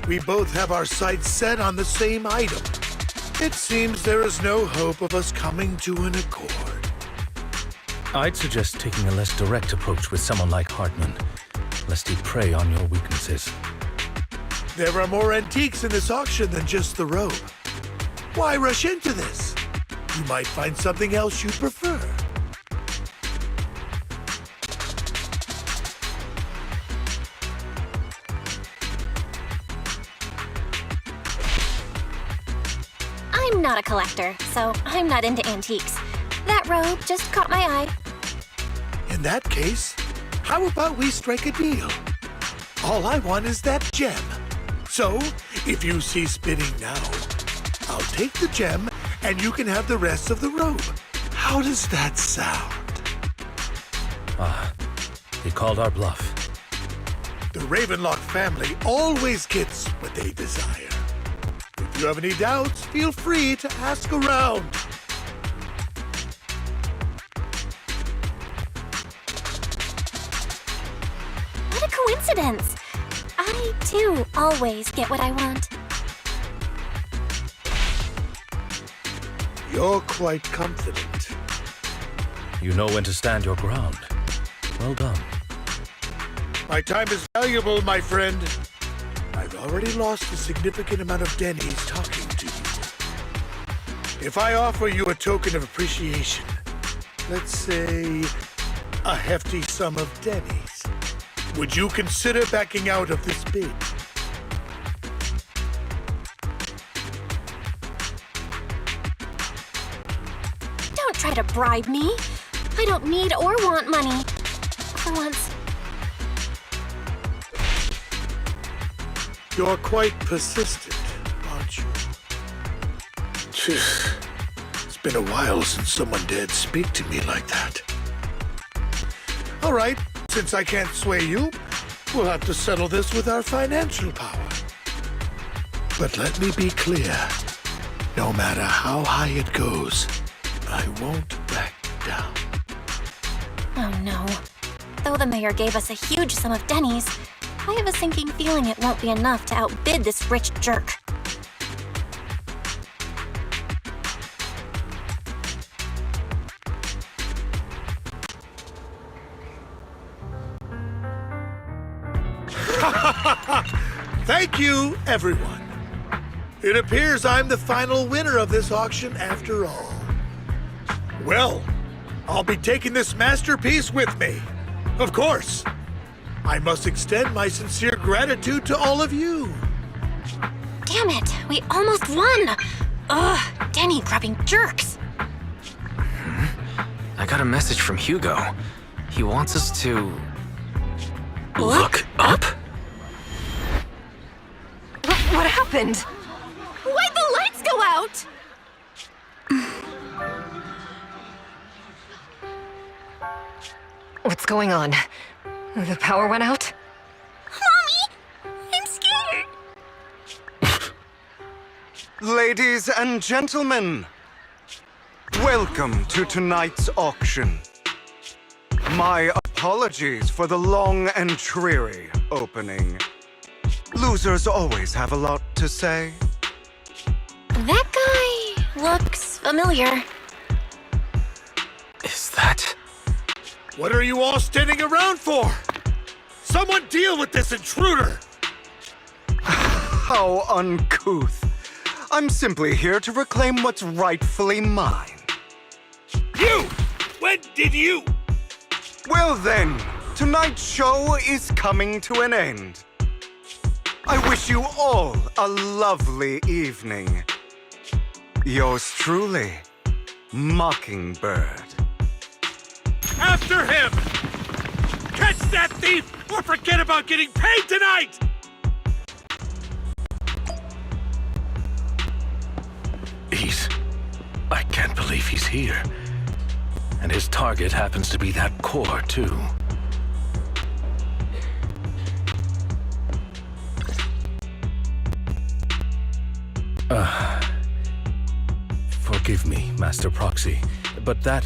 We both have our sights set on the same item. It seems there is no hope of us coming to an accord. I'd suggest taking a less direct approach with someone like Hartman, lest he prey on your weaknesses. There are more antiques in this auction than just the robe. Why rush into this? You might find something else you prefer. I'm not a collector, so I'm not into antiques. That robe just caught my eye. In that case, how about we strike a deal? All I want is that gem. So, if you cease bidding now, I'll take the gem and you can have the rest of the robe. How does that sound? He called our bluff. The Ravenlock family always gets what they desire. If you have any doubts, feel free to ask around. What a coincidence! I, too, always get what I want. You're quite confident. You know when to stand your ground. Well done. My time is valuable, my friend. I've already lost a significant amount of dennies talking to you. If I offer you a token of appreciation, let's say a hefty sum of dennies, would you consider backing out of this bid? Don't try to bribe me. I don't need or want money. For once. You're quite persistent, aren't you? It's been a while since someone dared speak to me like that. All right, since I can't sway you, we'll have to settle this with our financial power. But let me be clear. No matter how high it goes, I won't back down. Oh no. Though the mayor gave us a huge sum of dennies, I have a sinking feeling it won't be enough to outbid this rich jerk. Thank you, everyone. It appears I'm the final winner of this auction after all. Well, I'll be taking this masterpiece with me. Of course. I must extend my sincere gratitude to all of you. Damn it, we almost won! Ugh, denny-grabbing jerks. I got a message from Hugo. He wants us to... Look up? What happened? Why'd the lights go out? What's going on? The power went out? Mommy! I'm scared! Ladies and gentlemen, welcome to tonight's auction. My apologies for the long and dreary opening. Losers always have a lot to say. That guy looks familiar. Is that... What are you all standing around for? Someone deal with this intruder! How uncouth. I'm simply here to reclaim what's rightfully mine. You! When did you? Well then, tonight's show is coming to an end. I wish you all a lovely evening. Yours truly, Mockingbird. After him! Catch that thief or forget about getting paid tonight! Please. I can't believe he's here. And his target happens to be that core, too. Forgive me, Master Proxy, but that...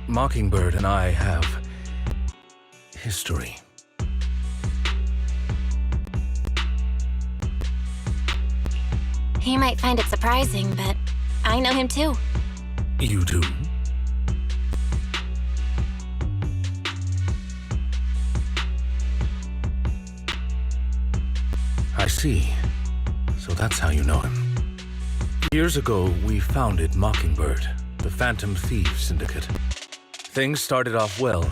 Mockingbird and I have... history. He might find it surprising, but I know him too. You do? I see. So that's how you know him. Years ago, we founded Mockingbird, the Phantom Thieves Syndicate. Things started off well.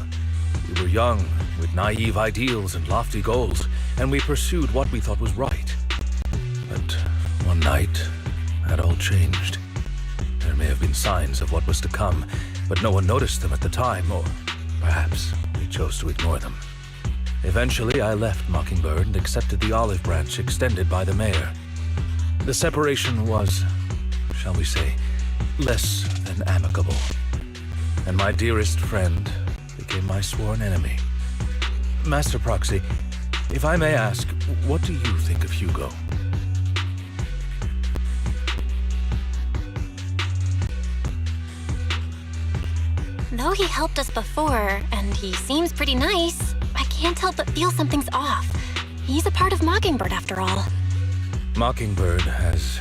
We were young, with naive ideals and lofty goals, and we pursued what we thought was right. But one night, that all changed. There may have been signs of what was to come, but no one noticed them at the time, or perhaps we chose to ignore them. Eventually, I left Mockingbird and accepted the olive branch extended by the mayor. The separation was, shall we say, less than amicable. And my dearest friend became my sworn enemy. Master Proxy, if I may ask, what do you think of Hugo? Though he helped us before, and he seems pretty nice, I can't help but feel something's off. He's a part of Mockingbird after all. Mockingbird has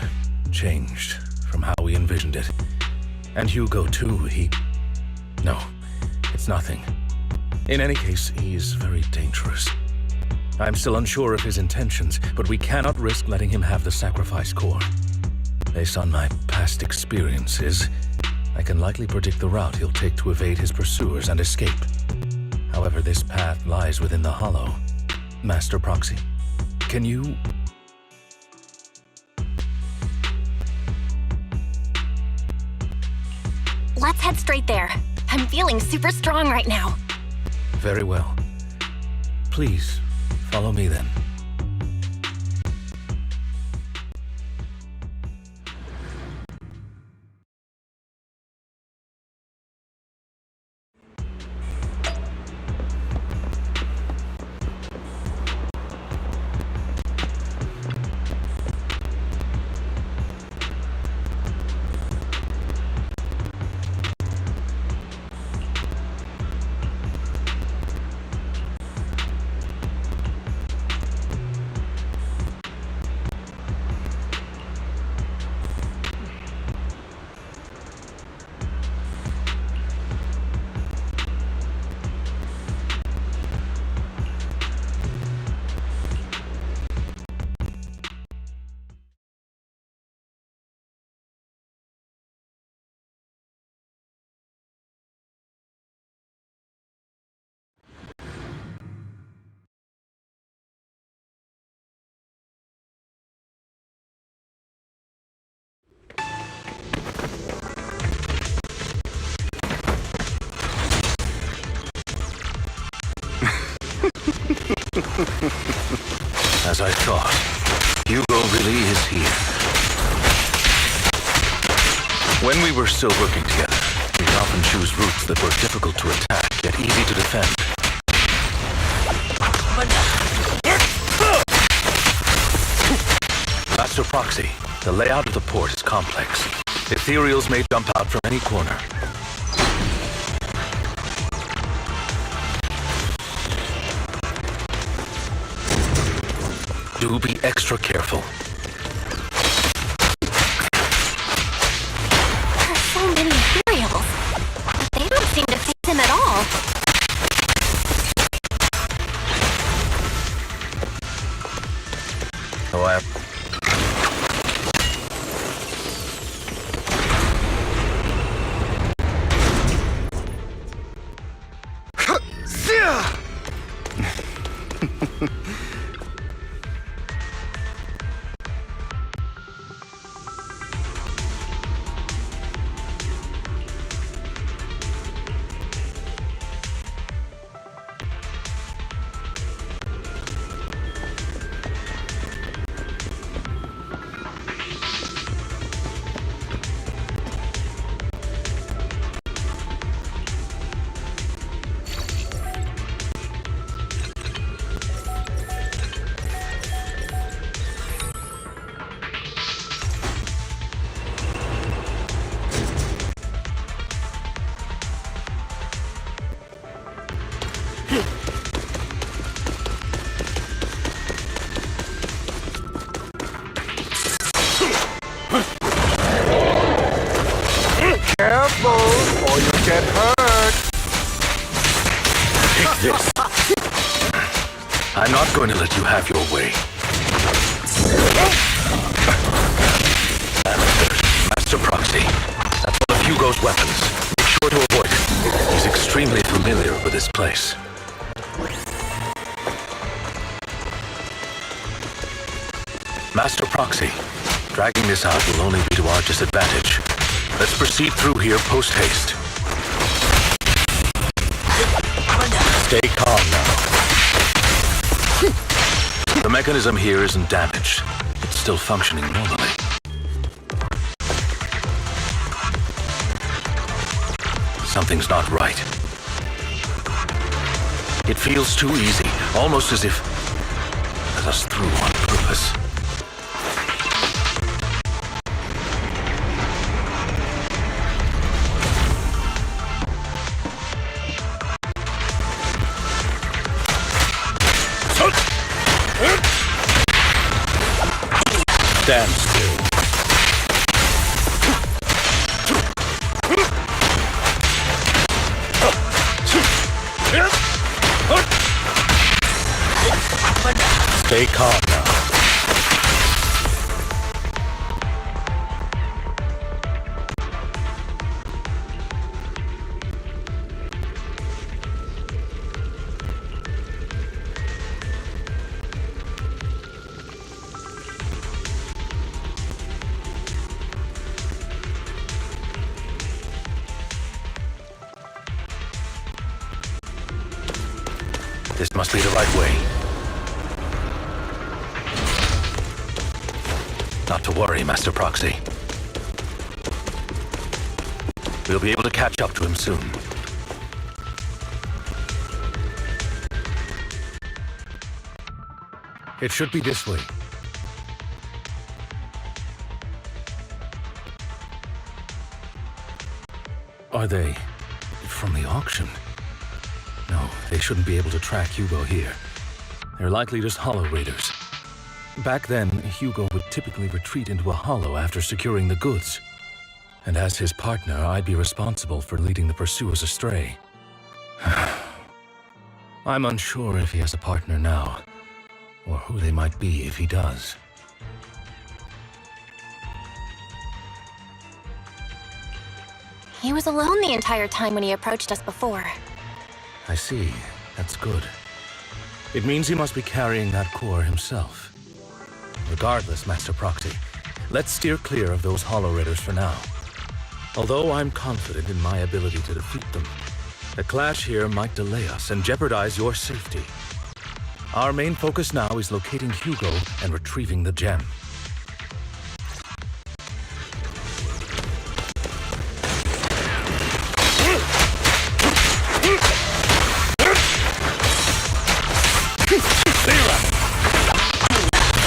changed from how we envisioned it. And Hugo too, No, it's nothing. In any case, he's very dangerous. I'm still unsure of his intentions, but we cannot risk letting him have the sacrifice core. Based on my past experiences, I can likely predict the route he'll take to evade his pursuers and escape. However, this path lies within the Hollow. Master Proxy, can you... Let's head straight there. I'm feeling super strong right now. Very well. Please, follow me then. As I thought, Hugo really is here. When we were still working together, we would often choose routes that were difficult to attack, yet easy to defend. Master Proxy, the layout of the port is complex. Ethereals may jump out from any corner. Do be extra careful. There are so many Ethereals. They don't seem to face him at all. Oh, Careful, or you get hurt. Take this. I'm not going to let you have your way. Master Proxy, that's one of Hugo's weapons. Make sure to avoid it. He's extremely familiar with this place. Master Proxy, dragging this out will only be to our disadvantage. Let's proceed through here post-haste. Stay calm now. The mechanism here isn't damaged. It's still functioning normally. Something's not right. It feels too easy, almost as if let us through on purpose. Stand still. Stay calm now. This must be the right way. Not to worry, Master Proxy. We'll be able to catch up to him soon. It should be this way. Are they from the auction? No, they shouldn't be able to track Hugo here. They're likely just hollow raiders. Back then, Hugo would typically retreat into a hollow after securing the goods. And as his partner, I'd be responsible for leading the pursuers astray. I'm unsure if he has a partner now, or who they might be if he does. He was alone the entire time when he approached us before. I see. That's good. It means he must be carrying that core himself. Regardless, Master Proxy, let's steer clear of those hollow raiders for now. Although I'm confident in my ability to defeat them, a clash here might delay us and jeopardize your safety. Our main focus now is locating Hugo and retrieving the gem.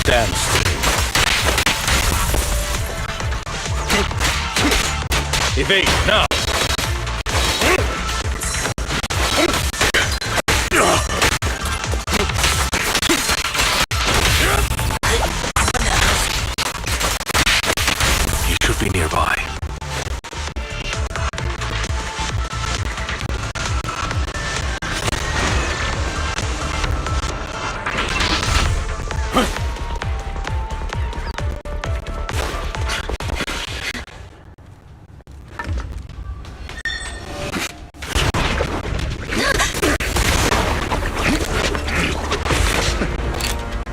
Stand still. Evade now! You should be nearby.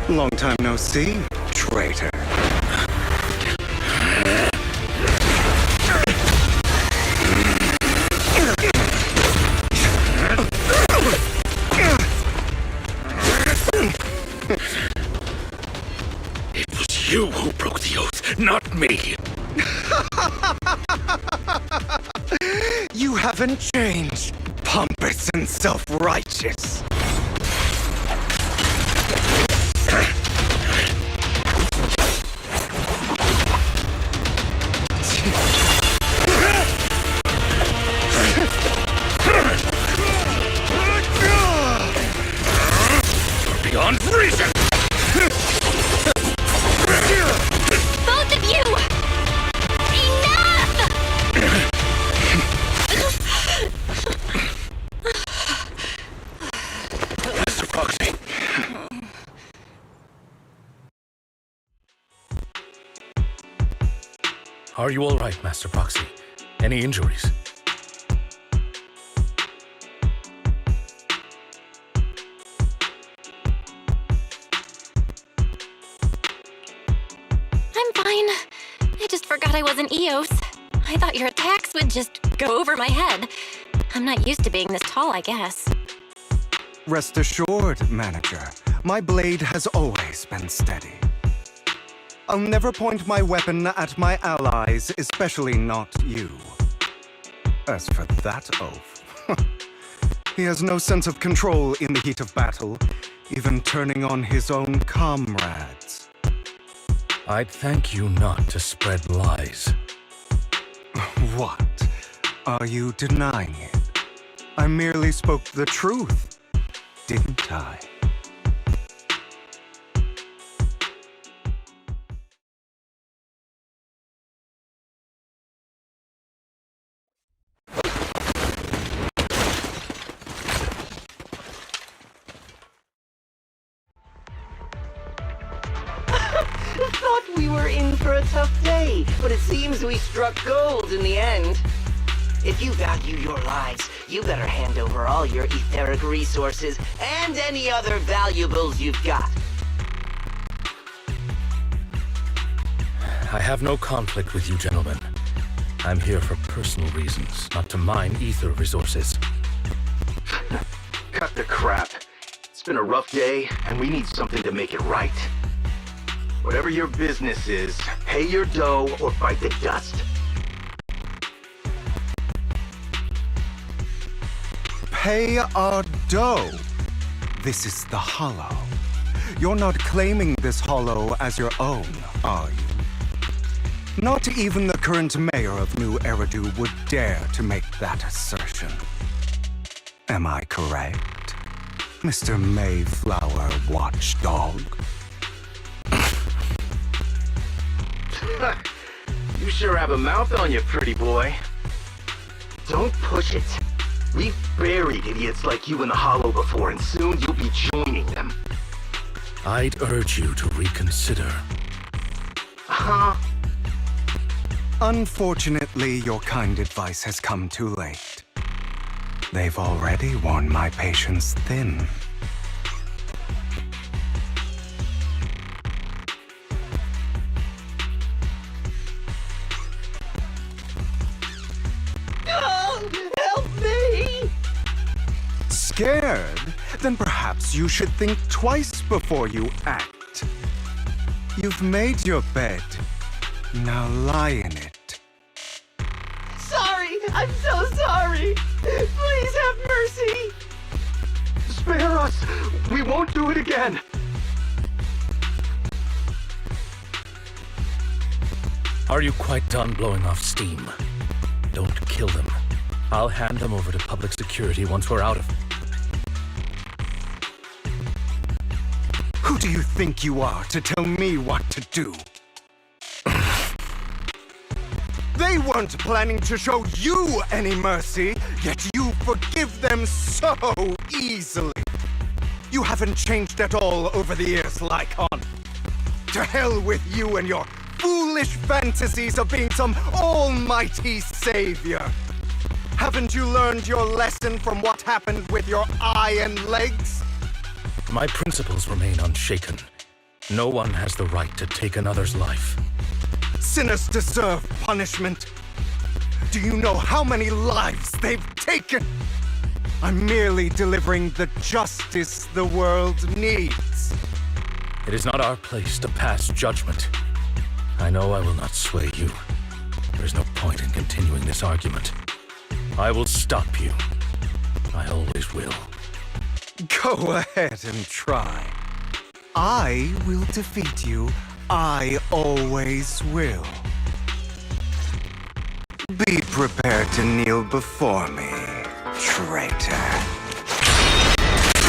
Long time no see, traitor. It was you who broke the oath, not me. You haven't changed, pompous and self-righteous. Unfreeze it! Both of you! Enough! Mr. Proxy. Are you all right, Master Proxy? Any injuries? I'm fine. I just forgot I wasn't Eos. I thought your attacks would just go over my head. I'm not used to being this tall, I guess. Rest assured, Manager, my blade has always been steady. I'll never point my weapon at my allies, especially not you. As for that oaf, he has no sense of control in the heat of battle, even turning on his own comrades. I'd thank you not to spread lies. What? Are you denying it? I merely spoke the truth, didn't I? Thought we were in for a tough day, but it seems we struck gold in the end. If you value your lives, you better hand over all your etheric resources and any other valuables you've got. I have no conflict with you, gentlemen. I'm here for personal reasons, not to mine ether resources. Cut the crap. It's been a rough day, and we need something to make it right. Whatever your business is, pay your dough or bite the dust. Pay our dough. This is the Hollow. You're not claiming this Hollow as your own, are you? Not even the current mayor of New Eridu would dare to make that assertion. Am I correct, Mr. Mayflower Watchdog? You sure have a mouth on you, pretty boy. Don't push it. We've buried idiots like you in the Hollow before, and soon you'll be joining them. I'd urge you to reconsider. Huh? Unfortunately, your kind advice has come too late. They've already worn my patience thin. Help me! Scared? Then perhaps you should think twice before you act. You've made your bed. Now lie in it. Sorry! I'm so sorry! Please have mercy! Spare us! We won't do it again! Are you quite done blowing off steam? Don't kill them. I'll hand them over to public security once we're out of... Who do you think you are to tell me what to do? They weren't planning to show you any mercy, yet you forgive them so easily. You haven't changed at all over the years, Lycon. To hell with you and your foolish fantasies of being some almighty savior. Haven't you learned your lesson from what happened with your eye and legs? My principles remain unshaken. No one has the right to take another's life. Sinners deserve punishment. Do you know how many lives they've taken? I'm merely delivering the justice the world needs. It is not our place to pass judgment. I know I will not sway you. There is no point in continuing this argument. I will stop you. I always will. Go ahead and try. I will defeat you. I always will. Be prepared to kneel before me, traitor.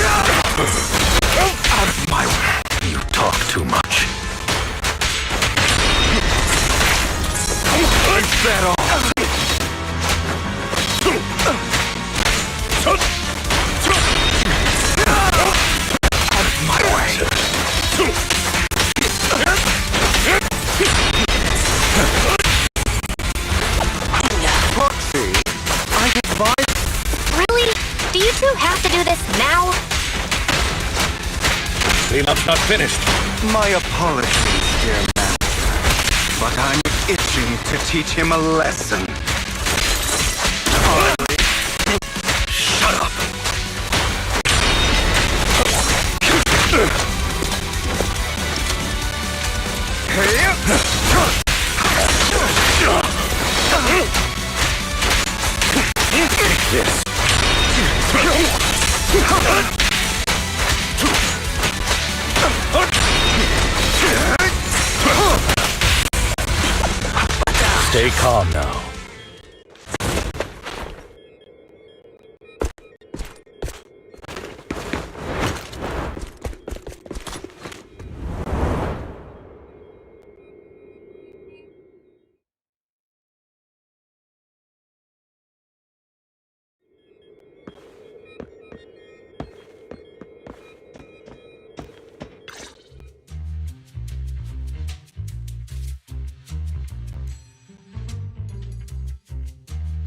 Out of Cleanup's not finished. My apologies, dear master, but I'm itching to teach him a lesson. Shut up! This. Stay calm now.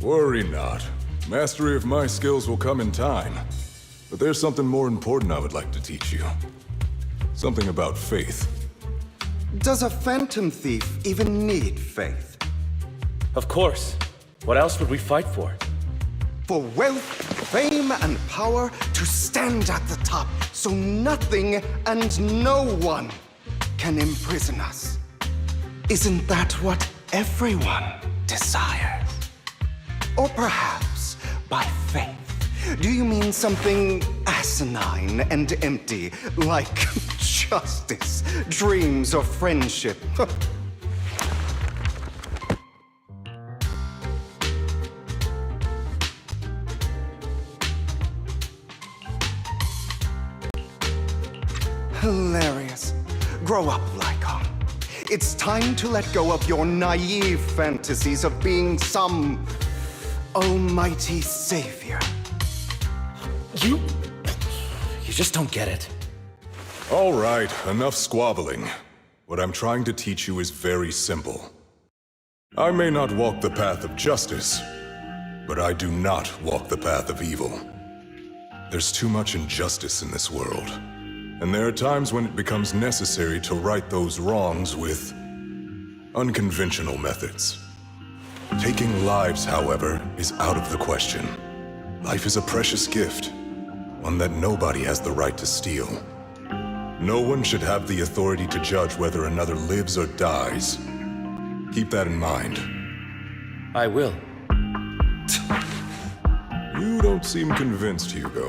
Worry not. Mastery of my skills will come in time. But there's something more important I would like to teach you. Something about faith. Does a phantom thief even need faith? Of course. What else would we fight for? For wealth, fame, and power to stand at the top, so nothing and no one can imprison us. Isn't that what everyone desires? Or perhaps, by faith, do you mean something asinine and empty, like justice, dreams, or friendship? Hilarious. Grow up, Lycon. It's time to let go of your naive fantasies of being some almighty savior. You just don't get it. All right, enough squabbling. What I'm trying to teach you is very simple. I may not walk the path of justice, but I do not walk the path of evil. There's too much injustice in this world, and there are times when it becomes necessary to right those wrongs with unconventional methods. Taking lives, however, is out of the question. Life is a precious gift, one that nobody has the right to steal. No one should have the authority to judge whether another lives or dies. Keep that in mind. I will. You don't seem convinced, Hugo.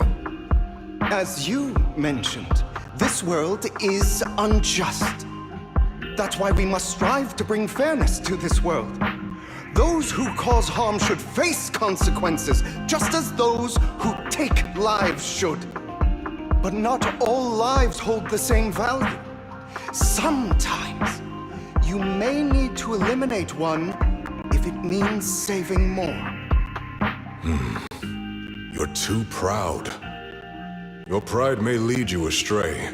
As you mentioned, this world is unjust. That's why we must strive to bring fairness to this world. Those who cause harm should face consequences, just as those who take lives should. But not all lives hold the same value. Sometimes, you may need to eliminate one if it means saving more. You're too proud. Your pride may lead you astray.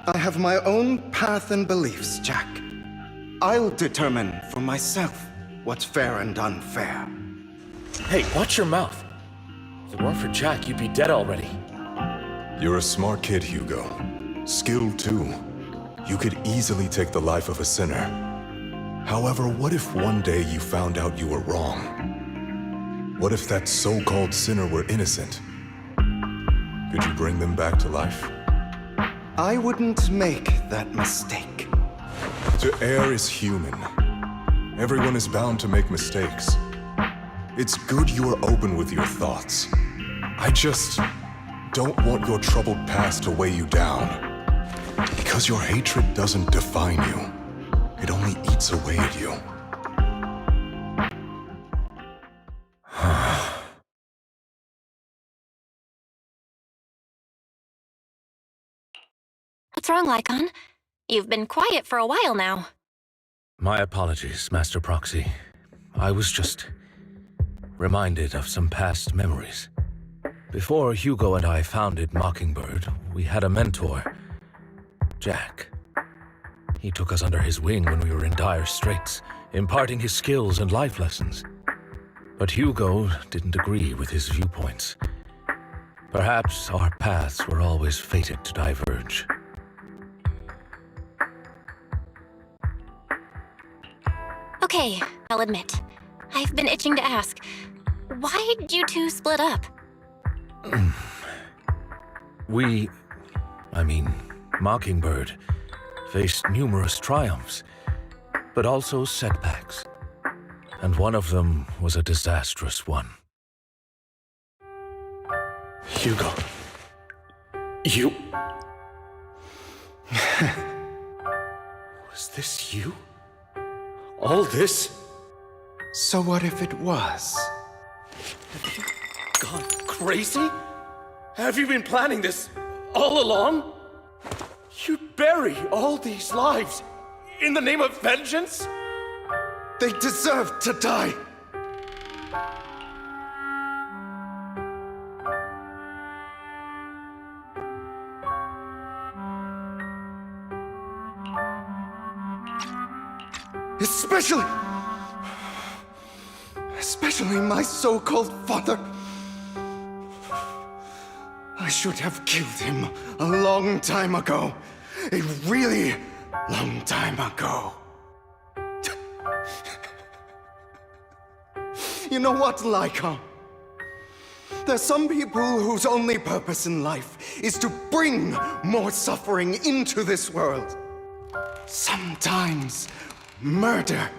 I have my own path and beliefs, Jack. I'll determine for myself what's fair and unfair. Hey, watch your mouth. If it weren't for Jack, you'd be dead already. You're a smart kid, Hugo. Skilled too. You could easily take the life of a sinner. However, what if one day you found out you were wrong? What if that so-called sinner were innocent? Could you bring them back to life? I wouldn't make that mistake. To err is human. Everyone is bound to make mistakes. It's good you are open with your thoughts. I just don't want your troubled past to weigh you down. Because your hatred doesn't define you. It only eats away at you. What's wrong, Lycon? You've been quiet for a while now. My apologies, Master Proxy. I was just reminded of some past memories. Before Hugo and I founded Mockingbird, we had a mentor, Jack. He took us under his wing when we were in dire straits, imparting his skills and life lessons. But Hugo didn't agree with his viewpoints. Perhaps our paths were always fated to diverge. Okay, I'll admit. I've been itching to ask. Why did you two split up? Mockingbird faced numerous triumphs, but also setbacks. And one of them was a disastrous one. Hugo. You... Was this you? All this? So what if it was? Have you gone crazy? Have you been planning this all along? You'd bury all these lives in the name of vengeance? They deserve to die! Especially my so-called father. I should have killed him a long time ago. A really long time ago. You know what, Lyca? There's some people whose only purpose in life is to bring more suffering into this world. Sometimes murder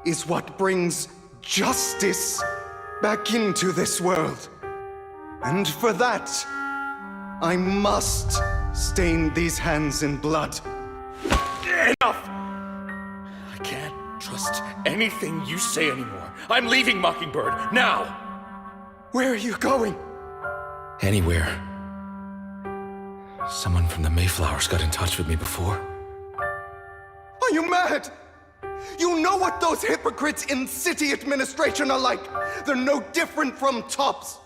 is what brings justice back into this world. And for that, I must stain these hands in blood. Enough! I can't trust anything you say anymore. I'm leaving Mockingbird, now! Where are you going? Anywhere. Someone from the Mayflowers got in touch with me before. Are you mad? You know what those hypocrites in city administration are like. They're no different from tops.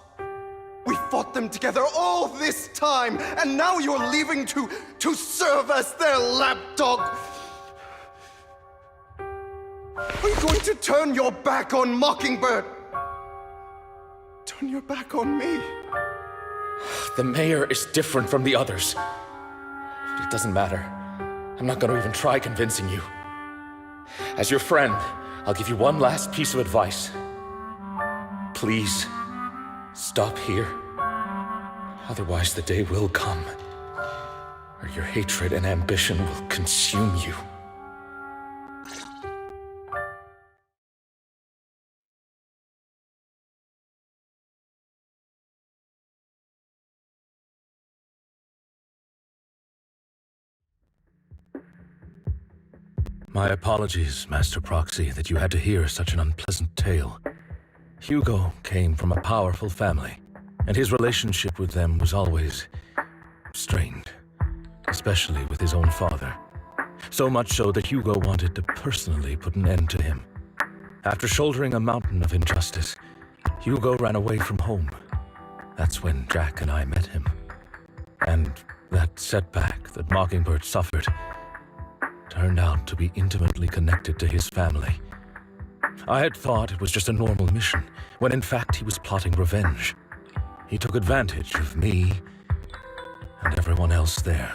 We fought them together all this time, and now you're leaving to serve as their lapdog. Are you going to turn your back on Mockingbird? Turn your back on me? The mayor is different from the others. But it doesn't matter. I'm not going to even try convincing you. As your friend, I'll give you one last piece of advice. Please, stop here. Otherwise, the day will come where your hatred and ambition will consume you. My apologies, Master Proxy, that you had to hear such an unpleasant tale. Hugo came from a powerful family, and his relationship with them was always strained, especially with his own father. So much so that Hugo wanted to personally put an end to him. After shouldering a mountain of injustice, Hugo ran away from home. That's when Jack and I met him. And that setback that Mockingbird suffered turned out to be intimately connected to his family. I had thought it was just a normal mission, when in fact he was plotting revenge. He took advantage of me and everyone else there.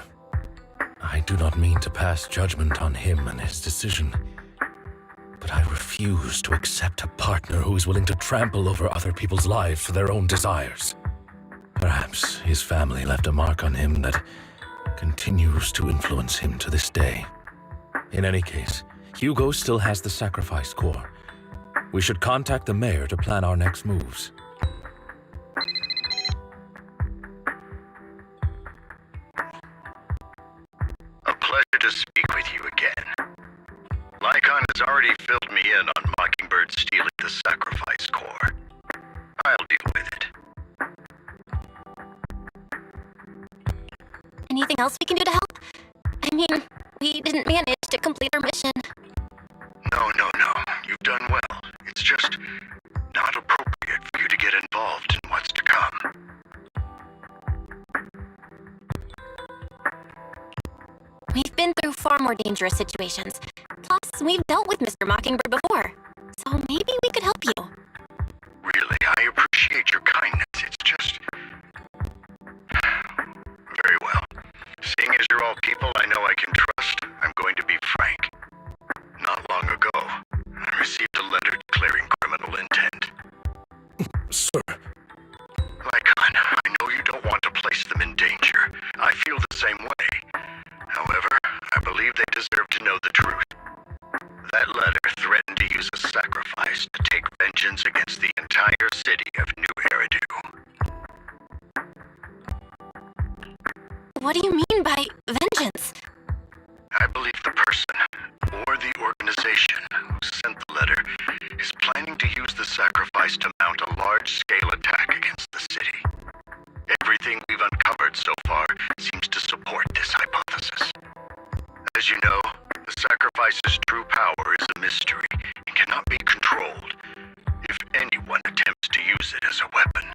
I do not mean to pass judgment on him and his decision, but I refuse to accept a partner who is willing to trample over other people's lives for their own desires. Perhaps his family left a mark on him that continues to influence him to this day. In any case, Hugo still has the sacrifice core. We should contact the mayor to plan our next moves. A pleasure to speak with you again. Lycon has already filled me in on Mockingbird stealing the sacrifice core. I'll deal with it. Anything else we can do to help? I mean, we didn't manage to complete our mission. No. You've done well. It's just not appropriate for you to get involved in what's to come. We've been through far more dangerous situations. Plus, we've dealt with Mr. Mockingbird before. So maybe we could help you. Really, I appreciate your kindness. It's just... Very well. Seeing as you're all people I know I can trust, I'm going to be frank. Not long ago, I feel the same way. However, I believe they deserve to know the truth. That letter threatened to use a sacrifice to take vengeance against the entire city of New Eridu. What do you mean by vengeance? I believe the person, or the organization, who sent the letter is planning to use the sacrifice to mount a large-scale attack against the city. Everything we've uncovered so far seems to support this hypothesis. As you know, the sacrifice's true power is a mystery and cannot be controlled if anyone attempts to use it as a weapon.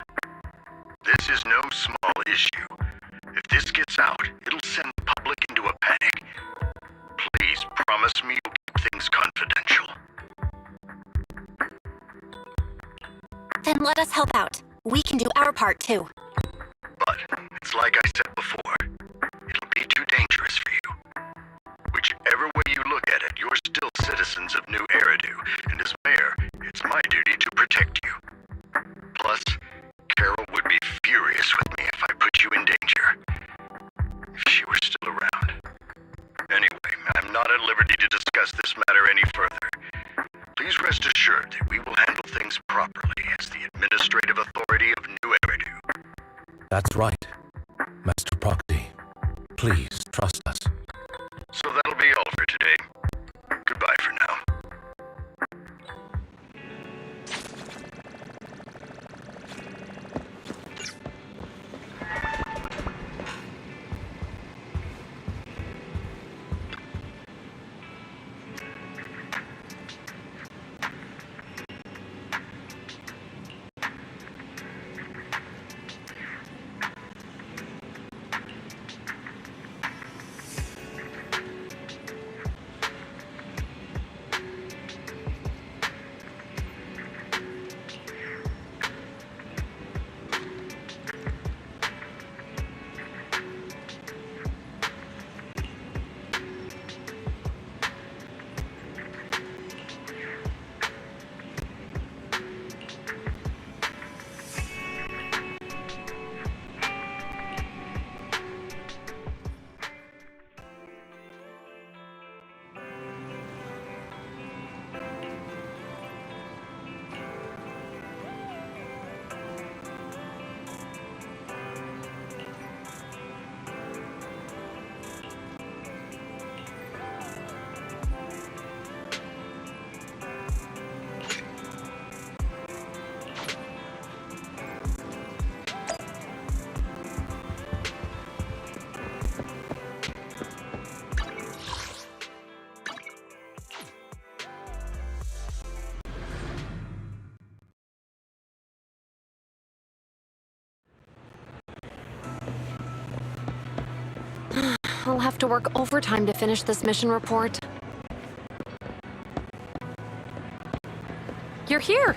This is no small issue. If this gets out, it'll send the public into a panic. Please promise me you'll keep things confidential. Then let us help out. We can do our part too. But it's like I said before, it'll be too dangerous for you. Whichever way you look at it, you're still citizens of New Eridu, and as mayor, it's my duty to protect you. Plus, Carol would be furious with me if I put you in danger. If she were still around. Anyway, I'm not at liberty to discuss this matter any further. Please rest assured that we will handle things properly as the administrative authority of New Eridu. That's right, Master Proxy. Please trust us. So that'll be all for today. Goodbye for now. I'll have to work overtime to finish this mission report. You're here!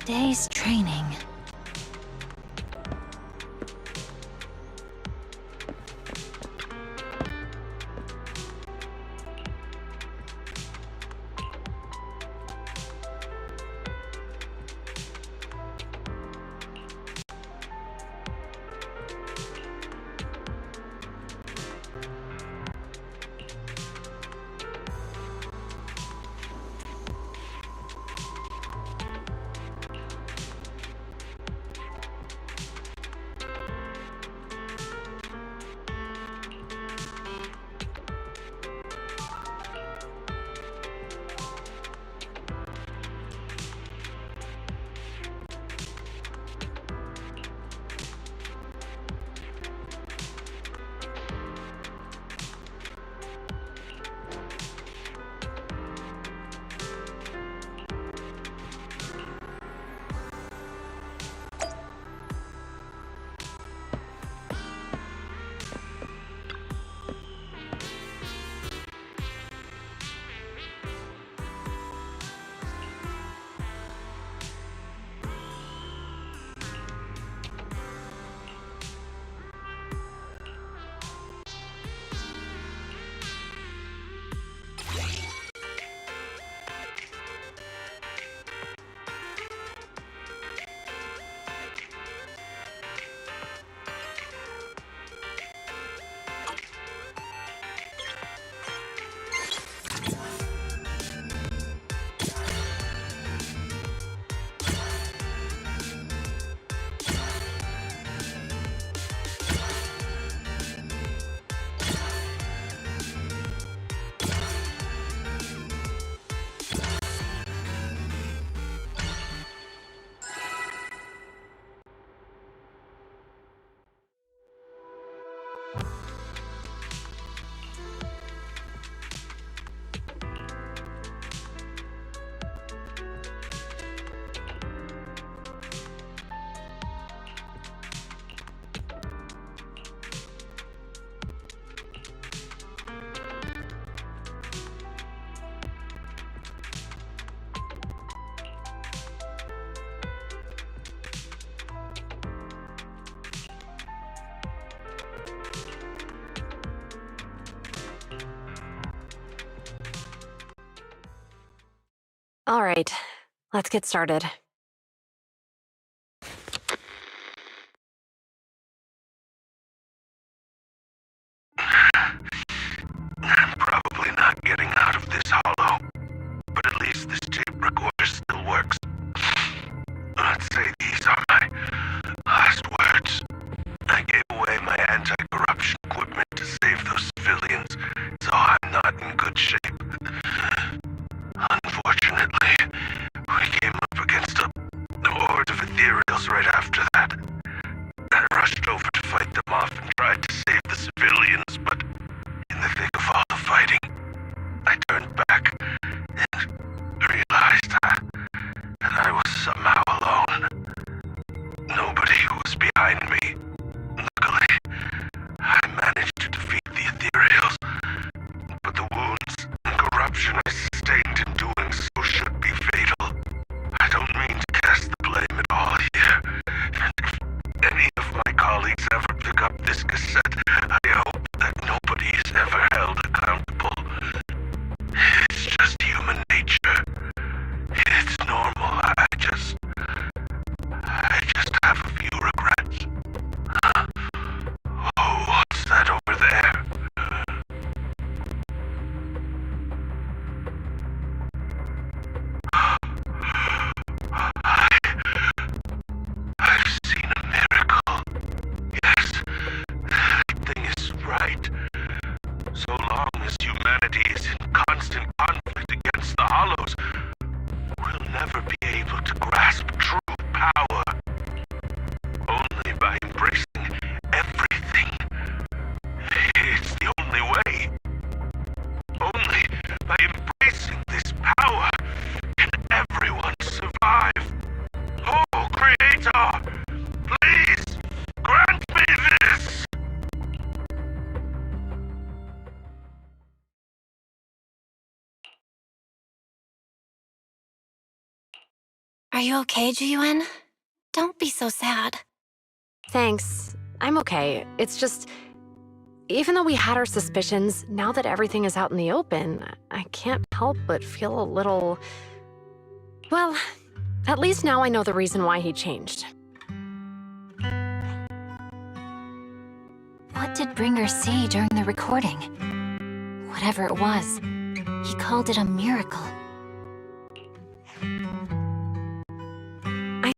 day's training. All right, let's get started. I'm probably not getting out of this hollow, but at least this tape recorder still works. Let's say these are my last words. I gave away my anti-corruption equipment to save those civilians, so I'm not in good shape. Unfortunately, we came up against a horde of ethereals right after that. I rushed over to fight them off and tried to save the civilians, but in the thick of all the fighting, I turned back and realized that I was somehow alone. Nobody was behind me. Luckily, I managed to defeat the ethereals, but the wounds and corruption I sustained in doing so should be fatal. I don't mean to cast the blame at all here, and if any of my colleagues ever pick up this cassette, I hope that nobody is ever held accountable. It's just human nature. It's normal. I just have a few regrets. Oh, what's that over there? I've seen a miracle. Yes, that thing is right. So long as humanity is in constant conflict against the Hollows, we'll never be able to grasp true power. Only by embracing everything. It's the only way. Only by embracing this power can everyone survive. Oh, Creator, please grant me this! Are you okay, Jiyuan? Don't be so sad. Thanks. I'm okay. It's just... Even though we had our suspicions, now that everything is out in the open, I can't help but feel a little... Well, at least now I know the reason why he changed. What did Bringer see during the recording? Whatever it was, he called it a miracle.